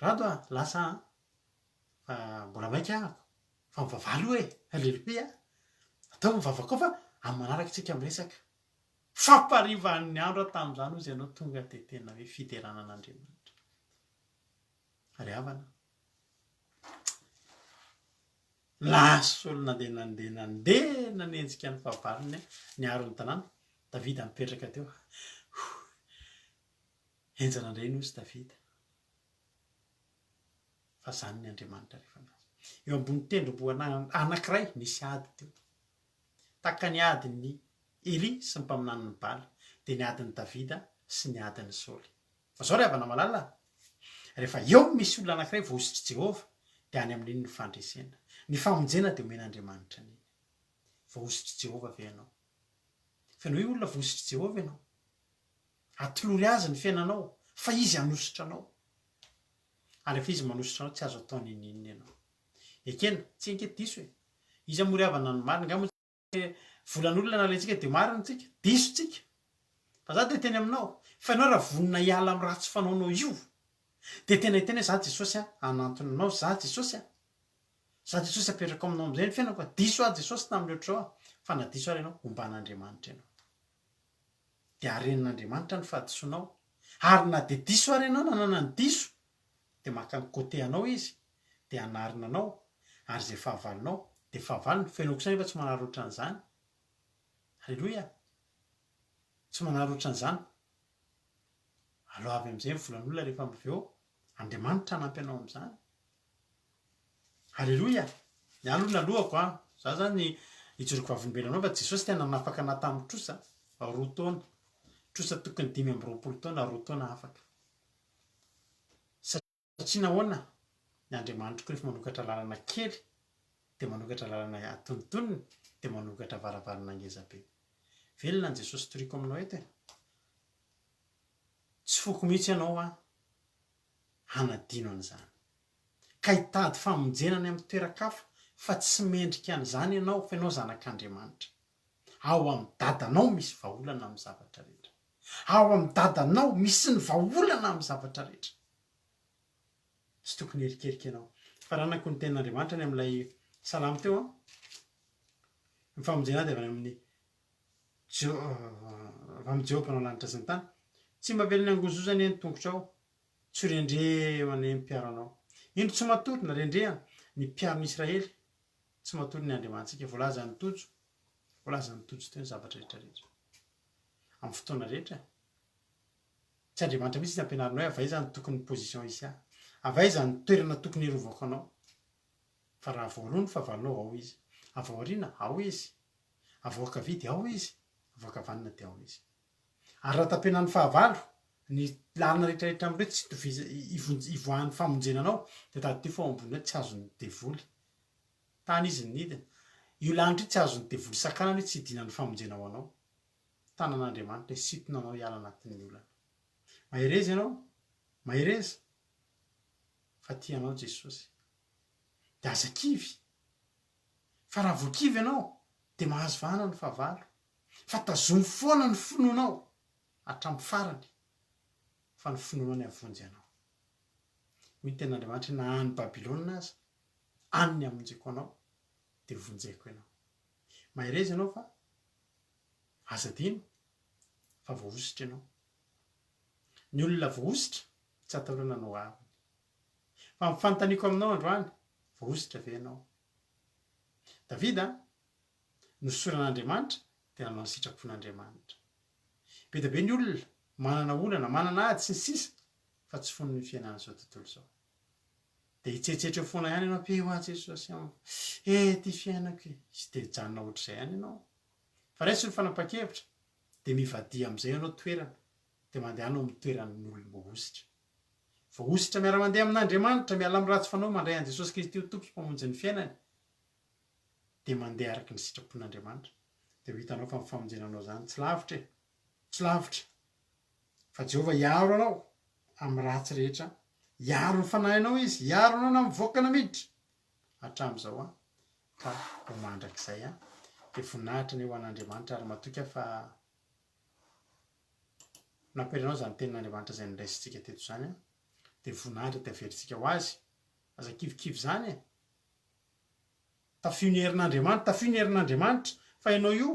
rado lasa mbola mainka ahako fa mivavalo halleluia atao mivavaka ao fa amin'ny manaraka tsika miresaka famparivan'ny andro tam'izany ozy ianao tonga de tena hoe fideranan'Andriamanitra ary havana lasa olona nandeha nanenjika ny fahavalony ny aron'ny tanàna Davida mipetraka teo enjana indray nosy Davida fa zany ny Andriamanitra rehefa nazy eo ambony tendrombohana anankiray nisy ady teo taka ny ady ny Eli sy ny mpaminan'ny Bala dia ny adin'ny Davida sy ny adin'ny Saoly. Fa zao ry havana malala, rehefa eo misy olona anankiray voasitry Jehova dia any amin'iny ny fandresena, ny famonjena dia omen'Andriamanitra an'iny. Voasitry Jehova ve ianao? Feno hoe olona voasitry Jehova ianao, atolory azy ny fiainanao, fa izy hanositra anao. Ary efa izy manositra anao tsy azo atao ninina ianao. Ekena, tsy enketo diso e. Izy amory havana ny marina, nga moa volan'olona nalaintsika dia marina tsika, diso tsika. Fa za dia teny aminao, fa ianao raha vonina hiala amin'ny ratsy fanaonao io, dia tena hiteny hoe za Jesosy anantonanao, za Jesosy apetraka aminao amin'izay ny fiainana, fa diso ahy Jesosy tamin'ny ohatrao aho, fa na diso ary ianao, omban'Andriamanitra ianao. Dia harenin'Andriamanitra ny fahadisoanao, ary na dia diso ary ianao, nanana ny diso, dia maka ny côté anao izy, dia hanarina anao, ary izay fahavalonao dia fahavalony. Fenao kosa nefa tsy manaraka ohatran'izany. Halleloia! Tsy manaraka ohatran'izany. Alao avy amin'izay ny volan'olona rehefa avy eo, Andriamanitra hanampy anao amin'izany. Halleloia! Ny alona alohako za zany hijoroko vavolombelonao, fa Jesosy tena nafaka ana tamin'ny trosa 2 taona. Trosa tokony 5 taona, 2 taona afaka. Satria nahoana? Ny Andriamanitra koa rehefa manokatra lalana kely dia manokatra lalana atonontonony, dia manokatra varavarana ngezabe. Velona ny Jesosy toriko aminao eto e. Tsy foko mihitsy ianao hanadino an'izany, ka hitady famonjenany amin'ny toeran-kafa, fa tsy mendrika an'izany ianao, fa ianao zanak'Andriamanitra. Ao amin'ny dadanao misy vahaolana amin'ny zavatra rehetra. Ao amin'ny dadanao misy ny vahaolana amin'ny zavatra rehetra. Tsy tokony herikerika ianao. Fa raha nako ny tenin'Andriamanitra ny amin'ilay salamo teo ny famonjena dia avy amin'ny Jehova mpanao lanitra sy ny tany. Tsy mba velony angozozany eny tongotrao, tsy rendrehana eny mpiaro anao. Indro tsy matory na rendrehana ny mpiaron'i Israely, tsy matory ny Andriamantsika. Voalaza ny tojo teo ny zavatra rehetra rehetra. Amin'ny fotoana rehetra. Tsy Andriamanitra mihitsy ny ampianarinao hoe avaiza ny tokony position isy ahy, avaiza ny toerana tokony hirovako anao. Fa raha voalohany fahavalonao ao izy, avy aoriana ao izy, avy ankavia dia ao izy, avy ankavanana dia ao izy. Ary raha tampenan'ny fahavalo ny lalina rehetrarehetra amin'ireo tsy toviza ivoahan'ny famonjenanao, dia taddio fa ao ambony hoe tsy azony devoly. Tany izy ny nidina. Io lanitra io tsy azony devoly sakanany hoe tsy hidinan'ny famonjenao anao. Tanan'Andriamanitra isitona anao hiala anatin'ny olana. Mahereza ianao, mahereza fa tianao Jesosy. Dia aza kivy. Fa raha voakivy ianao dia mahazo vahana ny fahavalo. Fa tazomy foana ny finoanao hatramin'ny farany, fa ny finoanao ny havonjy anao. Hoy ny tenin'Andriamanitra na any Babilôna aza, any ny hamonjeko anao, dia vonjeko ianao. Mahereza ianao fa aza dino fa voahositra ianao. Ny olona voahositra tsy atahorana anao avy. Fa ny fanontaniako aminao androany, voahositra ve ianao? Davida nosoran'Andriamanitra dia nanao ny sitrapon'Andriamanitra. Be dia be ny olona manana olana, manana ady sy ny sisa, fa tsy fonony ny fiainan'izao tontolo izao. Dia hitsetsetra foana ihany ianao, pe ho ahy Jesosy ty fiainako e. Tsy dia hijanona ohatr'izay ihany ianao. Fa raisy ny fanapa-kevitra dia mivadia amin'izay ianao toerana, dia mandeha anao amin'ny toeran'ny olona voahositra. Voahositra miara-mandeha amin'Andriamanitra, miala amin'ny ratsy fanao, mandray an'i Jesosy Kristy ho tompo mpamonjy ny fiainany, dia mandeha araka ny sitrapon'Andriamanitra. Dia ho hitanao fa ny famonjenanao izany tsy lavitra e, tsy lavitra. Fa Jehova hiaro anao amin'ny ratsy rehetra, hiaro ny fanahinao izy, hiaro anao na mivoaka na miditra. Hatramin'izao ka ho mandrakizay dia voninahitra ny ho an'Andriamanitra, ary matoka fa nampianao izany tenin'Andriamanitra izay niraisintsika teto izany dia voninahitra dia averintsika ho azy. Aza kivikivy izany e. Tafio ny herin'Andriamanitra, fa ianao io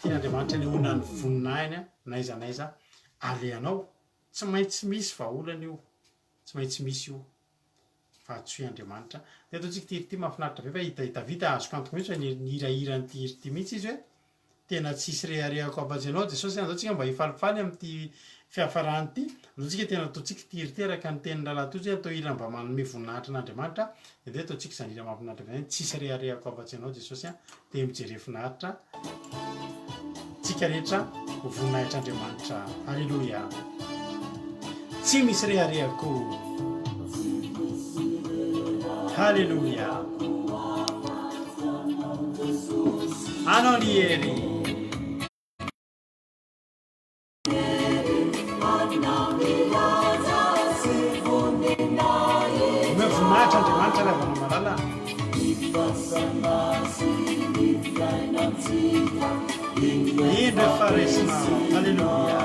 tian'Andriamanitra ny hoana ny voninahiny naiza naiza aleanao. Tsy maintsy misy vahaolana io, tsy maintsy misy io, fa tsoy Andriamanitra. Dia ataontsika ty mahafinaritra be, fa hita Davida azoko antoka mihitsy hoe nihirahira n'ity hira ity mihitsy izy hoe tena tsisy rehareako abajanao jesosy any zao tsika mba hifalifaly am'ty fiafarany ty zao tsika tena ataotsika teriteraka ny teny lalatotsy atao ila mba manome voninahitra n'andriamanitra de ataotsika zany ila mampinahitra zany tsisy rehareako abajanao jesosy a de mijere finahitra tsika rehetra voninahitr'andriamanitra alleloia tsy misy rehareako halleloia anao ny hery ome voninahitra andriamanitra lavana malala indra faresinao halleloia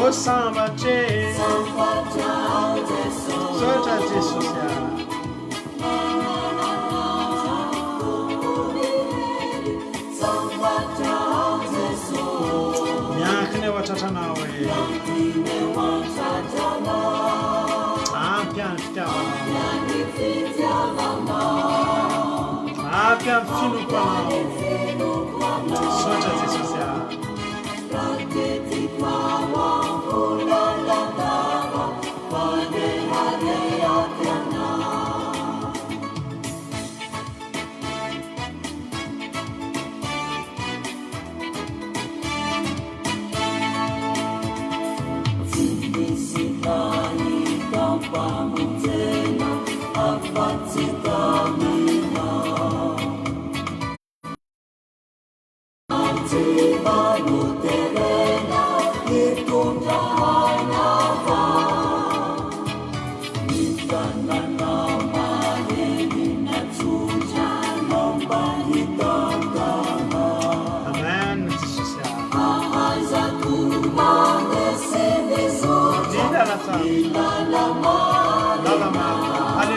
o sambatre sotra jesosy miankiny ao atratranao e ampy any fitiavanao ampy any finopanao sotra jesosy Alleluia.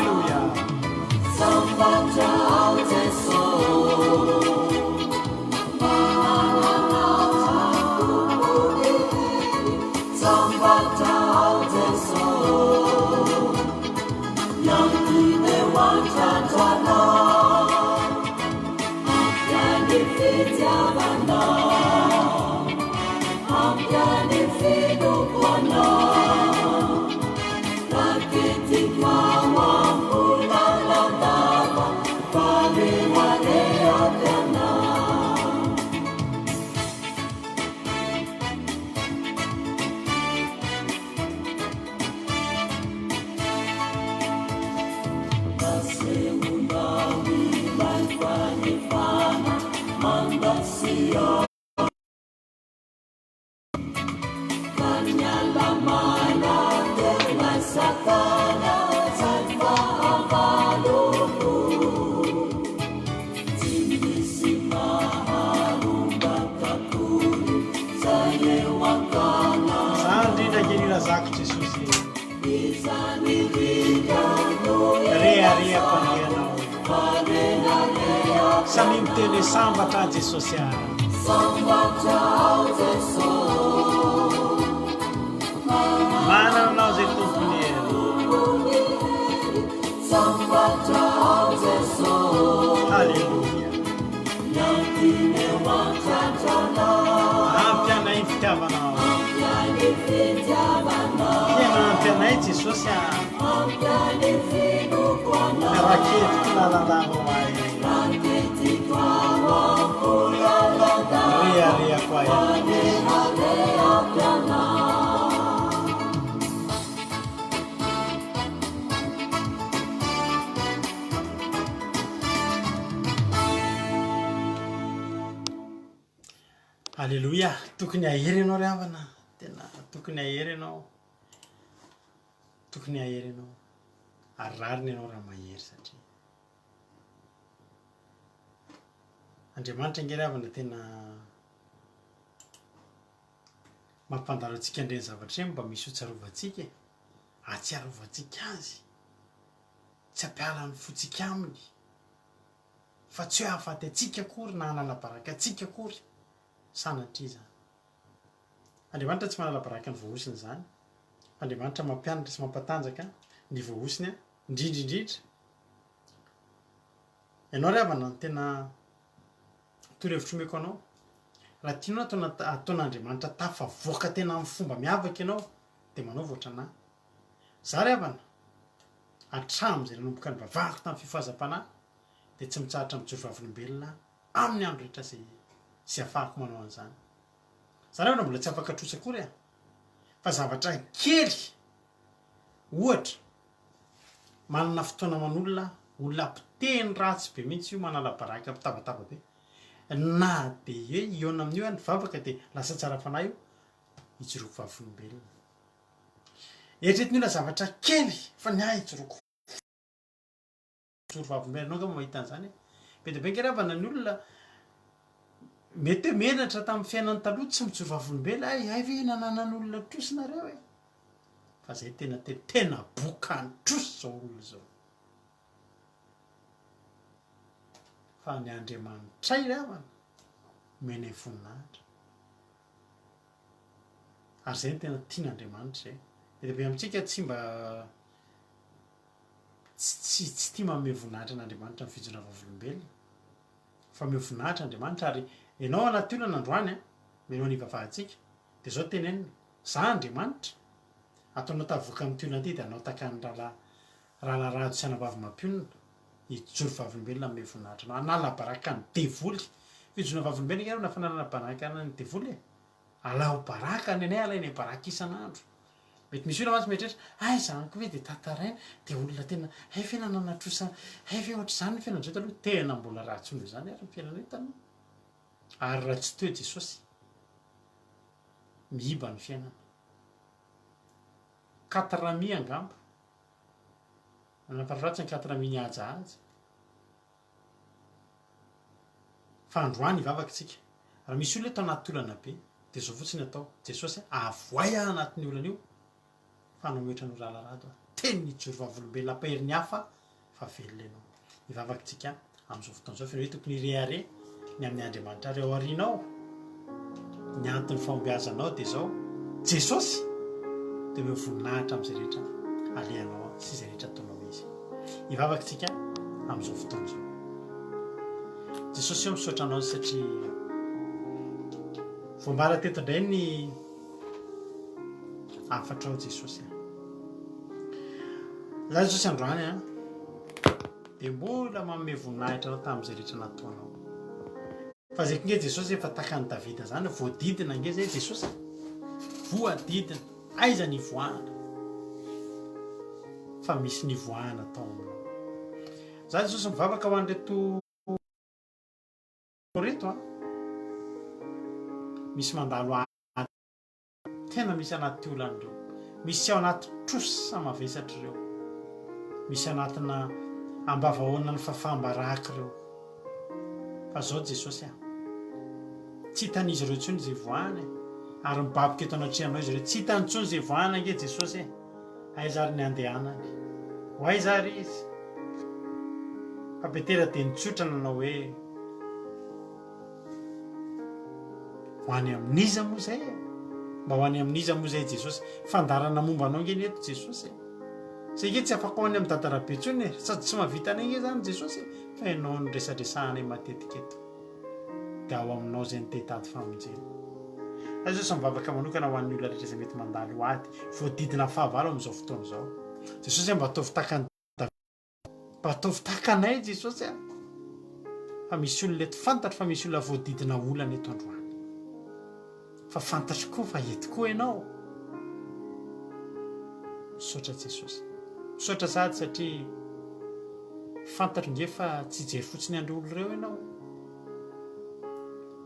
Sami miteny sambatra Jesosy mananao zay tompony halleluia ampy anay fitiavanao tena ampy anay Jesosy raketiky lalandava ay rehareako ay halleluia tokony ahery anao ry havana tena tokony ahery anao ary rariny anao raha mahery satria Andriamanitra ngery havana tena mampandalo antsika andreny zavatra mba misy hotsarovatsika atsiarovantsika azy tsy ampiala ny fotsika aminy fa tsy hoe ahafaty atsika akory na hanala-baraka atsika akory sanatria zany Andriamanitra tsy manala-baraka ny voahosiny zany Andriamanitra mampianatra sy mampatanjaka ny voahosiny indrindrindrindra. Ianao ry havana ny tena toro-hevitro omeko anao. Raha tianao ataon'Andriamanitra tafavoaka tena amin'ny fomba miavaka ianao dia manao voatra anahy. Za ry havana hatramin'izay nanomboka ny vavahako tamin'ny fifahazam-panahy dia tsy mitsahatra mijoro vavolombelona amin'ny andro rehetra izay ahafahako manao an'izany. Za ry havana mbola tsy afaka trosa akory a. Fa zavatra kely ohatra manana fotoana manolona olona mpiteny ratsy be mihitsy io, manala baraka mpitabataba be, na dia hoe iona amin'io any vavaka dia lasa tsara fanahy io hijoroako vavolombelona. Eritreretin'olona zavatra kely fa ny ahy hijoroako vavolombelona. Anao nga mahita an'izany be dia be ngeravana ny olona mety hoe menatra tamin'ny fiainany taloha tsy mijoro vavolombelona. Ay ve nananan'olona trosinareo e? Fa zay tena bokany troso zao olona zao. Fa ny Andriamanitray ry havana menay voninahitra. Ary zay tena tian'Andriamanitra zay. Be dia be amintsika tsy mba tsy tia manome voninahitra an'Andriamanitra amin'ny fijoroana vavolombelona. Fa ome voninahitra Andriamanitra ary ianao anaty olana androany menao ny vavahantsika dia zao tenenina, za Andriamanitra ataonao tavoaka amin'ity olana ity dia anao tahaka ny rahalarado sy anavavy mampionona hijoro vavolombelona ame voninahitra anao. Anala baraka ny devoly. Fijoroana vavolombelona nge na fanalana baraka ny devoly e. Alao baraka ny anay, alainay baraka isan'andro. Mety misy olona mantsy mieritreritra, ay zanako hoe dia tataraina dia olona tena ay ve nananatrosa, ay ve ohatr'izany ny fiainan'izao taloha. Tena mbola ratsy noho izany ary ny fiainana io taloha. Ary raha tsy teo Jesosy miiba ny fiainana. 4 angamba. Nafarafratsy ny 4 ny ajahaja. Fa androany hivavaka tsika. Raha misy olona eto anaty olana be dia zao fotsiny atao. Jesosy avoay aho anatin'ny olana io fa nametra ny rahalarado aho. Teny nijoro vavolombelona ampahery ny hafa fa velona ianao. Hivavaka tsika amin'izao fotoana izao. Fa hoe tokony rehare ny amin'ny Andriamanitra ary ao aorianao. Ny antony fahombiazanao dia zao Jesosy dia omeo voninahitra amin'izay rehetra alehanao sy izay rehetra ataonao izy. Hivavaka tsika amin'izao fotoana izao. Jesosy eo misaotra anao satria voambara teto indray ny afatra ao Jesosy. Za Jesosy androany dia mbola manome voninahitra anao tamin'izay rehetra nataonao. Fa zay nge Jesosy efa tahaka ny Davida zany, voadidina nge zay Jesosy. Voadidina, aiza ny voahana? Fa misy ny voahana tao aminao. Za Jesosy mivavaka ho an'reto reto misy mandalo tena misy anaty olan'ireo, misy ao anaty trosa mavesatra ireo, misy anatina ambavahoana ny fahambaraka ireo. Fa zao Jesosy tsy hitanizy ireo intsony izay voahana ary mibabika eto anatrehanao izy ireo. Tsy hitany intsony izay voahana nge Jesosy. Aizary ny andehanany ho aizary izy. Fa betera dia nitsotra nanao hoe ho any amin'iza moa zay mba ho any amin'iza moa zay Jesosy. Fandarana momba anao nge ny eto Jesosy. Zay nge tsy afaka ho any amin'ny dadarabe intsony sady tsy mahavita anay nge zany Jesosy. Fa ianao ny resadresahanay matetika eto dia ao aminao zay ny tehitady famonjena. Jesosy mivavaka manokana ho an'ny olona rehetra izay mety mandalo ho aty voadidina fahavalo amin'izao fotoana izao. Jesosy mba ataovy tahaka mba ataovy tahaka anay Jesosy. Fa misy olona eto fantatra fa misy olona voadidina olana eto androany. Fa fantatro koa fa eto koa ianao. Misaotra Jesosy. Misaotra sady satria fantatro nge fa tsy jery fotsiny andro olo ireo ianao.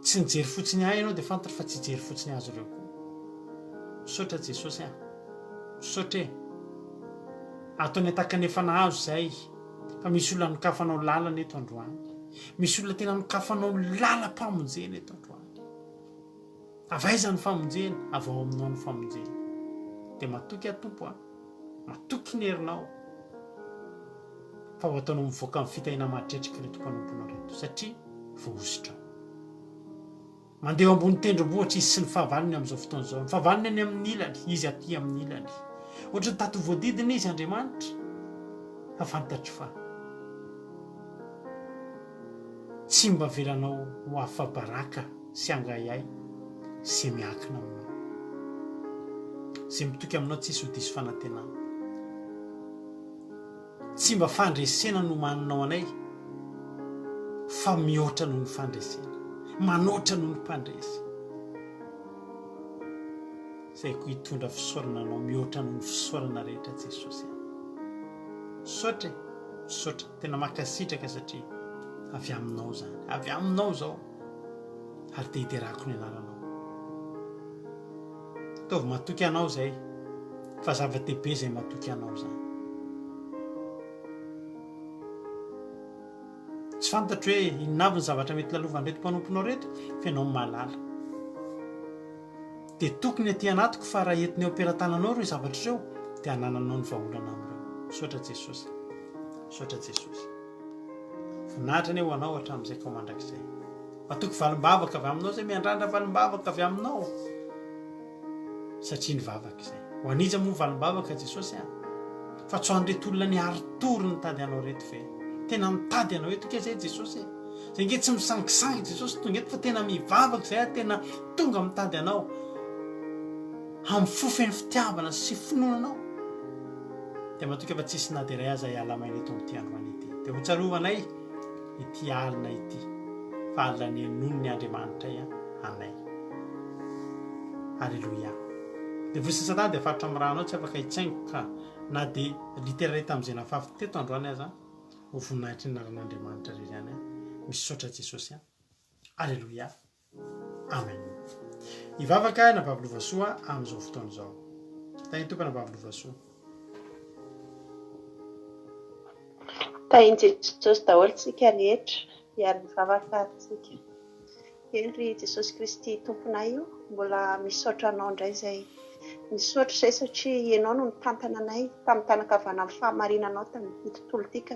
Tsy nijery fotsiny ahy ianao dia fantatro fa tsy jery fotsiny azo ireo koa. Misaotra Jesosy. Misaotra ataony ataka ny efa nahazo izay. Fa misy olona nokafanao lalana eto androany. Misy olona tena nokafanao lalam-pamonjena eto androany. Avaiza ny famonjena? Avy ao aminao ny famonjena. Dia matoky atompo matoky ny herinao. Fa ho ataonao mivoaka amin'ny fitahina matretrika reto mpanomponao reto satria voaositra. Mandeha ambony tendrombohitra izy sy ny fahavalony amin'izao fotoana izao. Ny fahavalony any amin'ny ilany, izy aty amin'ny ilany. ohatra ny tato voadidina izy Andriamanitra afantatro fa tsy mba velanao ho afabaraka sy angayay sy miakina aminao zay mitoky aminao tsisy ho diso fanantenana tsy mba fandresena no maninao anay fa mihoatra noho ny fandresena manoatra noho ny mpandresy zay ko hitondra fisaorana anao mihoatra noho ny fisaorana rehetra Jesosy misaotra tena makasitraka satria avy aminao zany avy aminao zao ary te hiterako ny anaranao taovy matoky anao zay fa zava-dehibe zay matoky anao zany tsy fantatro hoe inona avy ny zavatra mety lalovan'ny reto mpanomponao reto fa ianao mahalala dia tokony aty anatiko fa raha entiny eo ampelantananao ireo zavatra ireo dia hanananao ny vahaolana amin'ireo misaotra Jesosy misaotra Jesosy voninahitra ny ho anao hatramin'izay kao mandrakizay matoky valim-bavaka avy aminao zay miandrandra valim-bavaka avy aminao satria ny vavaka izay ho aniza moa valim-bavaka Jesosy fa tsy ho an'ireto olona ny aritory nitady anao reto ve tena mitady anao eto ke zay Jesosy zay nge tsy misangisangy Jesosy tonga eto fa tena mivavaka zay tena tonga mitady anao amin'ny fofeny fitiavana sy finoananao dia matoka efa tsisy na dia iray aza hiala-maina eto amin'ity androany ity dia ho tsarovanay ity alina ity fa alina ny nono ny Andriamanitra anay Alleluia dia vory sasatany dia faritra amin'ny rahanao tsy afaka hitsaingo ka na dia litera ray tamin'izay nafafy teto androany aza ho voninahitry ny naran'Andriamanitra rery ihany misaotra Jesosy Alleluia amen hivavaka na vavolovasoa amin'izao fotoana izao tany tompana vavolovasoa tainy Jesosy daholo tsika rehetra hiary mivavaka tsika endry Jesosy Kristy tomponay io mbola misaotra anao indray zay misaotra izay satria ianao no nitantana anay tamin'ny tanakavana amin'ny fahamarinanao tamin'ity tontolo ity ka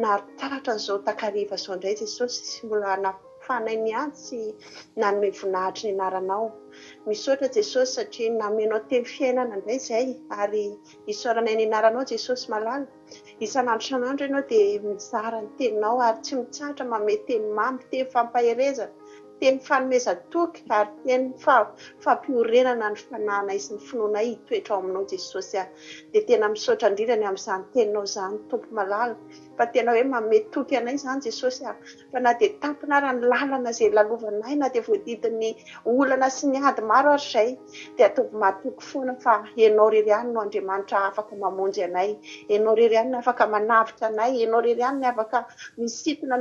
nahataratra an'izao takariva izao indray Jesosy mbola nafanay miantsy nanome voninahitry ny anaranao misaotra Jesosy satria namenao teny fiainana indray zay ary isaoranay ny anaranao Jesosy malala isan'andro isan'andro ianao dia mizara ny teninao ary tsy mitsahatra manome teny mamy teny fampaherezana teny fanomezan-toky ary teny fampiorenana ny fananay sy ny finoanay hitoetra ao aminao Jesosy dia tena misaotra indrindra amin'izany teninao zany tompo malala fa tena hoe manome toky anay zany Jesosy fa na dia tampina ary ny lalana izay lalovanay na dia voadidin'ny olana sy ny ady maro ary izay dia ataovy matoky foana fa ianao rery ihany no Andriamanitra afaka mamonjy anay ianao rery ihany no afaka manavitra anay ianao rery ihany no afaka misintona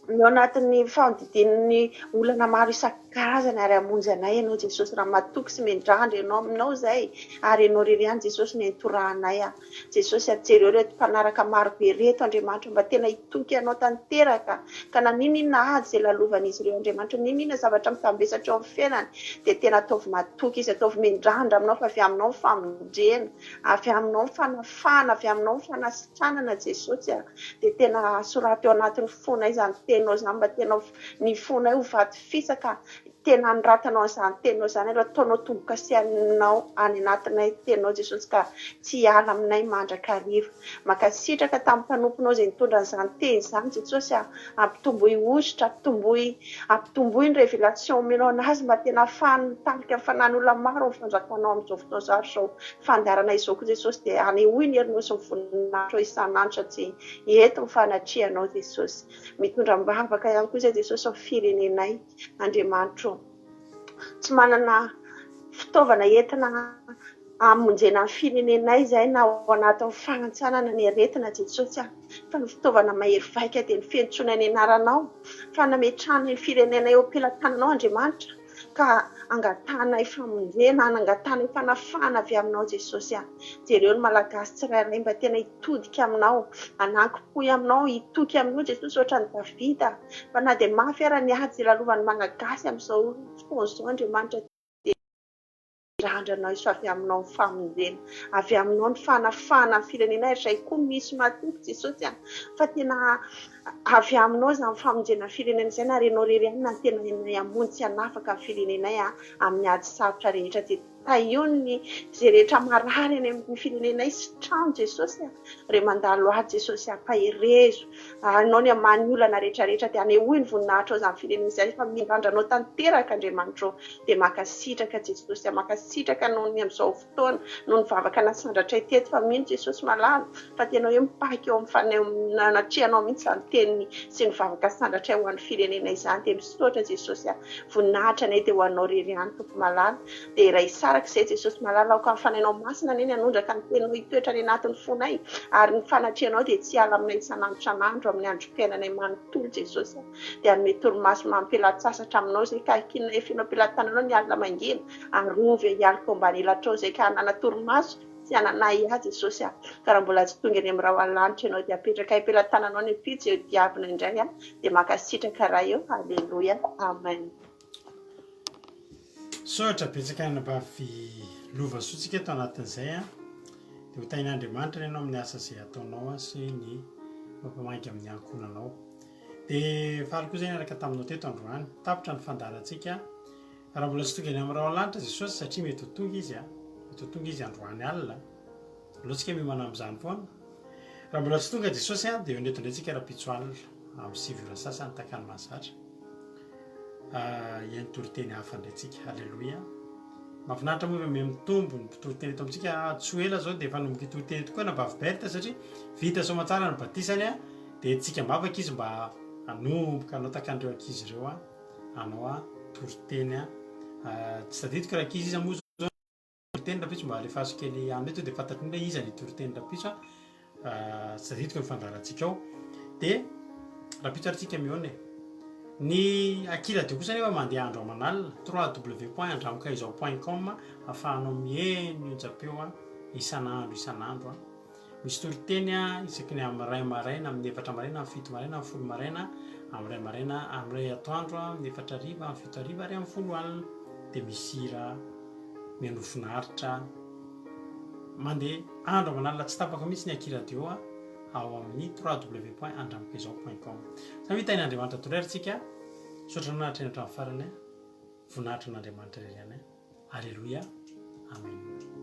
anatin'ny fandidin'ny olana maro isan-karazany ary hamonjy anay ianao Jesosy raha matoky sy mendrandra ianao aminao zay ary ianao rery ihany Jesosy no entorahanay Jesosy ajery reto mpanaraka maro be reto Andriamanitra mba tena hitoky ianao tanteraka ka na ninona ady izay lalovan'izy ireo Andriamanitra ninona zavatra mitambesatra ao amin'ny fiainany dia tena ataovy matoky izy ataovy mendrandra aminao fa avy aminao ny famonjena avy aminao ny fanafana avy aminao ny fanasitranana Jesosy dia tena soraty ao anatin'ny fona izany teninao zany mba tena ny fonay ho vaty fisaka tena niratanao izany teninao zany aloha ataonao tombo-kasihy aminao any anatinay teninao Jesosy ka tsy hiala aminay mandrakariva makasitraka tamin'ny mpanomponao izay nitondra an'izany teny izany Jesosy ampitomboy ositra ampitomboy ny révélation omenao anazy mba tena ahafahany mitarika amin'ny fanan'olona maro ny fanjakanao amin'izao fotoana izao fandarana izao koa Jesosy dia anehoy ny herinao sy ny voninahitra isan'andro satria eto ny fanatrianao Jesosy mitondra mivavaka ihany koa izay Jesosy amin'ny firenenay Andriamanitra tsy manana fitaovana entina amonjena ny firenenay izay na ao anatin'ny fagnantsanana ny aretina Jesosy fa ny fitaovana mahery vaika dia ny fiantsoana ny anaranao fa nametrahana ny firenenay eo ampelantananao Andriamanitra ka angatanay famonjena angatanay fanafana avy aminao Jesosy jereo ny malagasy tsirairay mba tena hitodika aminao anankipoy aminao hitoky aminao Jesosy ohatra ny Davida fa na dia mafy ary ny ady izay lalovan'ny malagasy amin'izao fotoana izao Andriamanitra randranao iso avy aminao ny famonjena avy aminao ny fanafana ny firenenay izay koa misy matoky Jesosy fa tena avy aminao izany famonjena firenena izay na renao rery ihany na tena hamonjy tsy hanafaka ny firenenay amin'ny ady sarotra rehetra tahiony zay rehetra marary any amin'ny firenenay sy trano jesosy re mandalo azy jesosy ampaherezo anao ny amany olana rehetrarehetra dia anehoy ny voninahitra ao izany firenena izay fa mirandranao tanteraka andriamanitra dia makasitraka jesosy makasitraka noho ny amin'izao fotoana noho ny vavaka nasandratray teto fa mino jesosy malalo fa tianao hoe mipaika eo natrianao mihitsy izany teniny sy ny vavaka sandratray ho an'ny firenena izany dia misotra jesosy voninahitra anay dia ho anao rery ihany tompo malala dia iray saraka izay jesosy malala aoka amin'ny fanainao masina neny anondraka ny teninao hitoetra ny anatin'ny fonay ary ny fanatrianao dia tsy ala aminay isanandro amin'ny androm-piainanay manontolo jesosy dia anome torimaso mampilatsasatra aminao zay ka kinona efinao ampilatananao ny alina mangina arovy hialika ambany elatrao zay ka hanana torimaso sy hananay azy jesosy ka raha mbola tsy tonga any amin'ny raha hoalanitra ianao dia apetraka ampilatananao ny apitsy eo diavina indray dia makasitraka raha eo alleloia amen. Sotra betsaka ny bavy lova sotsika eto anatin'izay dia ho tain'Andriamanitra ny ianao amin'ny asa izay ataonao sy ny mampamaiky amin'ny ankonanao dia faly koa izay niaraka taminao teto androany tapitra ny fandarantsika raha mbola tsy tonga any amin'ny raha hoalanitra jesosy satria mety ho tonga izy mety ho tonga izy androany alina loatsika mimana amin'izany foana raha mbola tsy tonga jesosy dia eo netondrayntsika raha-pitso alina amin'ny sivy sasany takany mahazatra iany toriteny hafa ndraytsika alleloia mahafinaritra moa me mitombo ny toriteny eto amintsika tsy ho ela zao dia efa nomboka toriteny tokoa na bavy-berta satria vita somatsara ny batisany dia tsika mavaka izy mba hanomboka anao takan'ireo ankizy ireo anao toriteny tsy tadidiko raha ankizy izy moa zao toriteny rapitso mba alefaso kely any eto dia fantatry ny hoe iza ny toriteny rapitso tsy tadidiko ny fandarantsika ao dia rapitso ary tsika mihoana ny akila-dio kosa nefa mandeha andro amanalina www.andramokaizao.com ahafahanao mihaino onjapeo isanandro misy toriteny isaky ny amin'ny ray maraina amin'ny efatra maraina amin'ny fito maraina amin'ny folo maraina amin'ny ray maraina amin'ny ray atoandro amin'ny efatra ariva amin'ny fito ariva ary amin'ny folo alina dia misy hira mianofinaritra mandeha andro amanalina tsy tapaka mihitsy ny akila-dio ao amin'ny www.andramokaizao.com samy hitain'Andriamanitra toreritsika sotra nanaritra eny hatramin'ny farany voninahitra n'Andriamanitra iray ihany alleloia amen.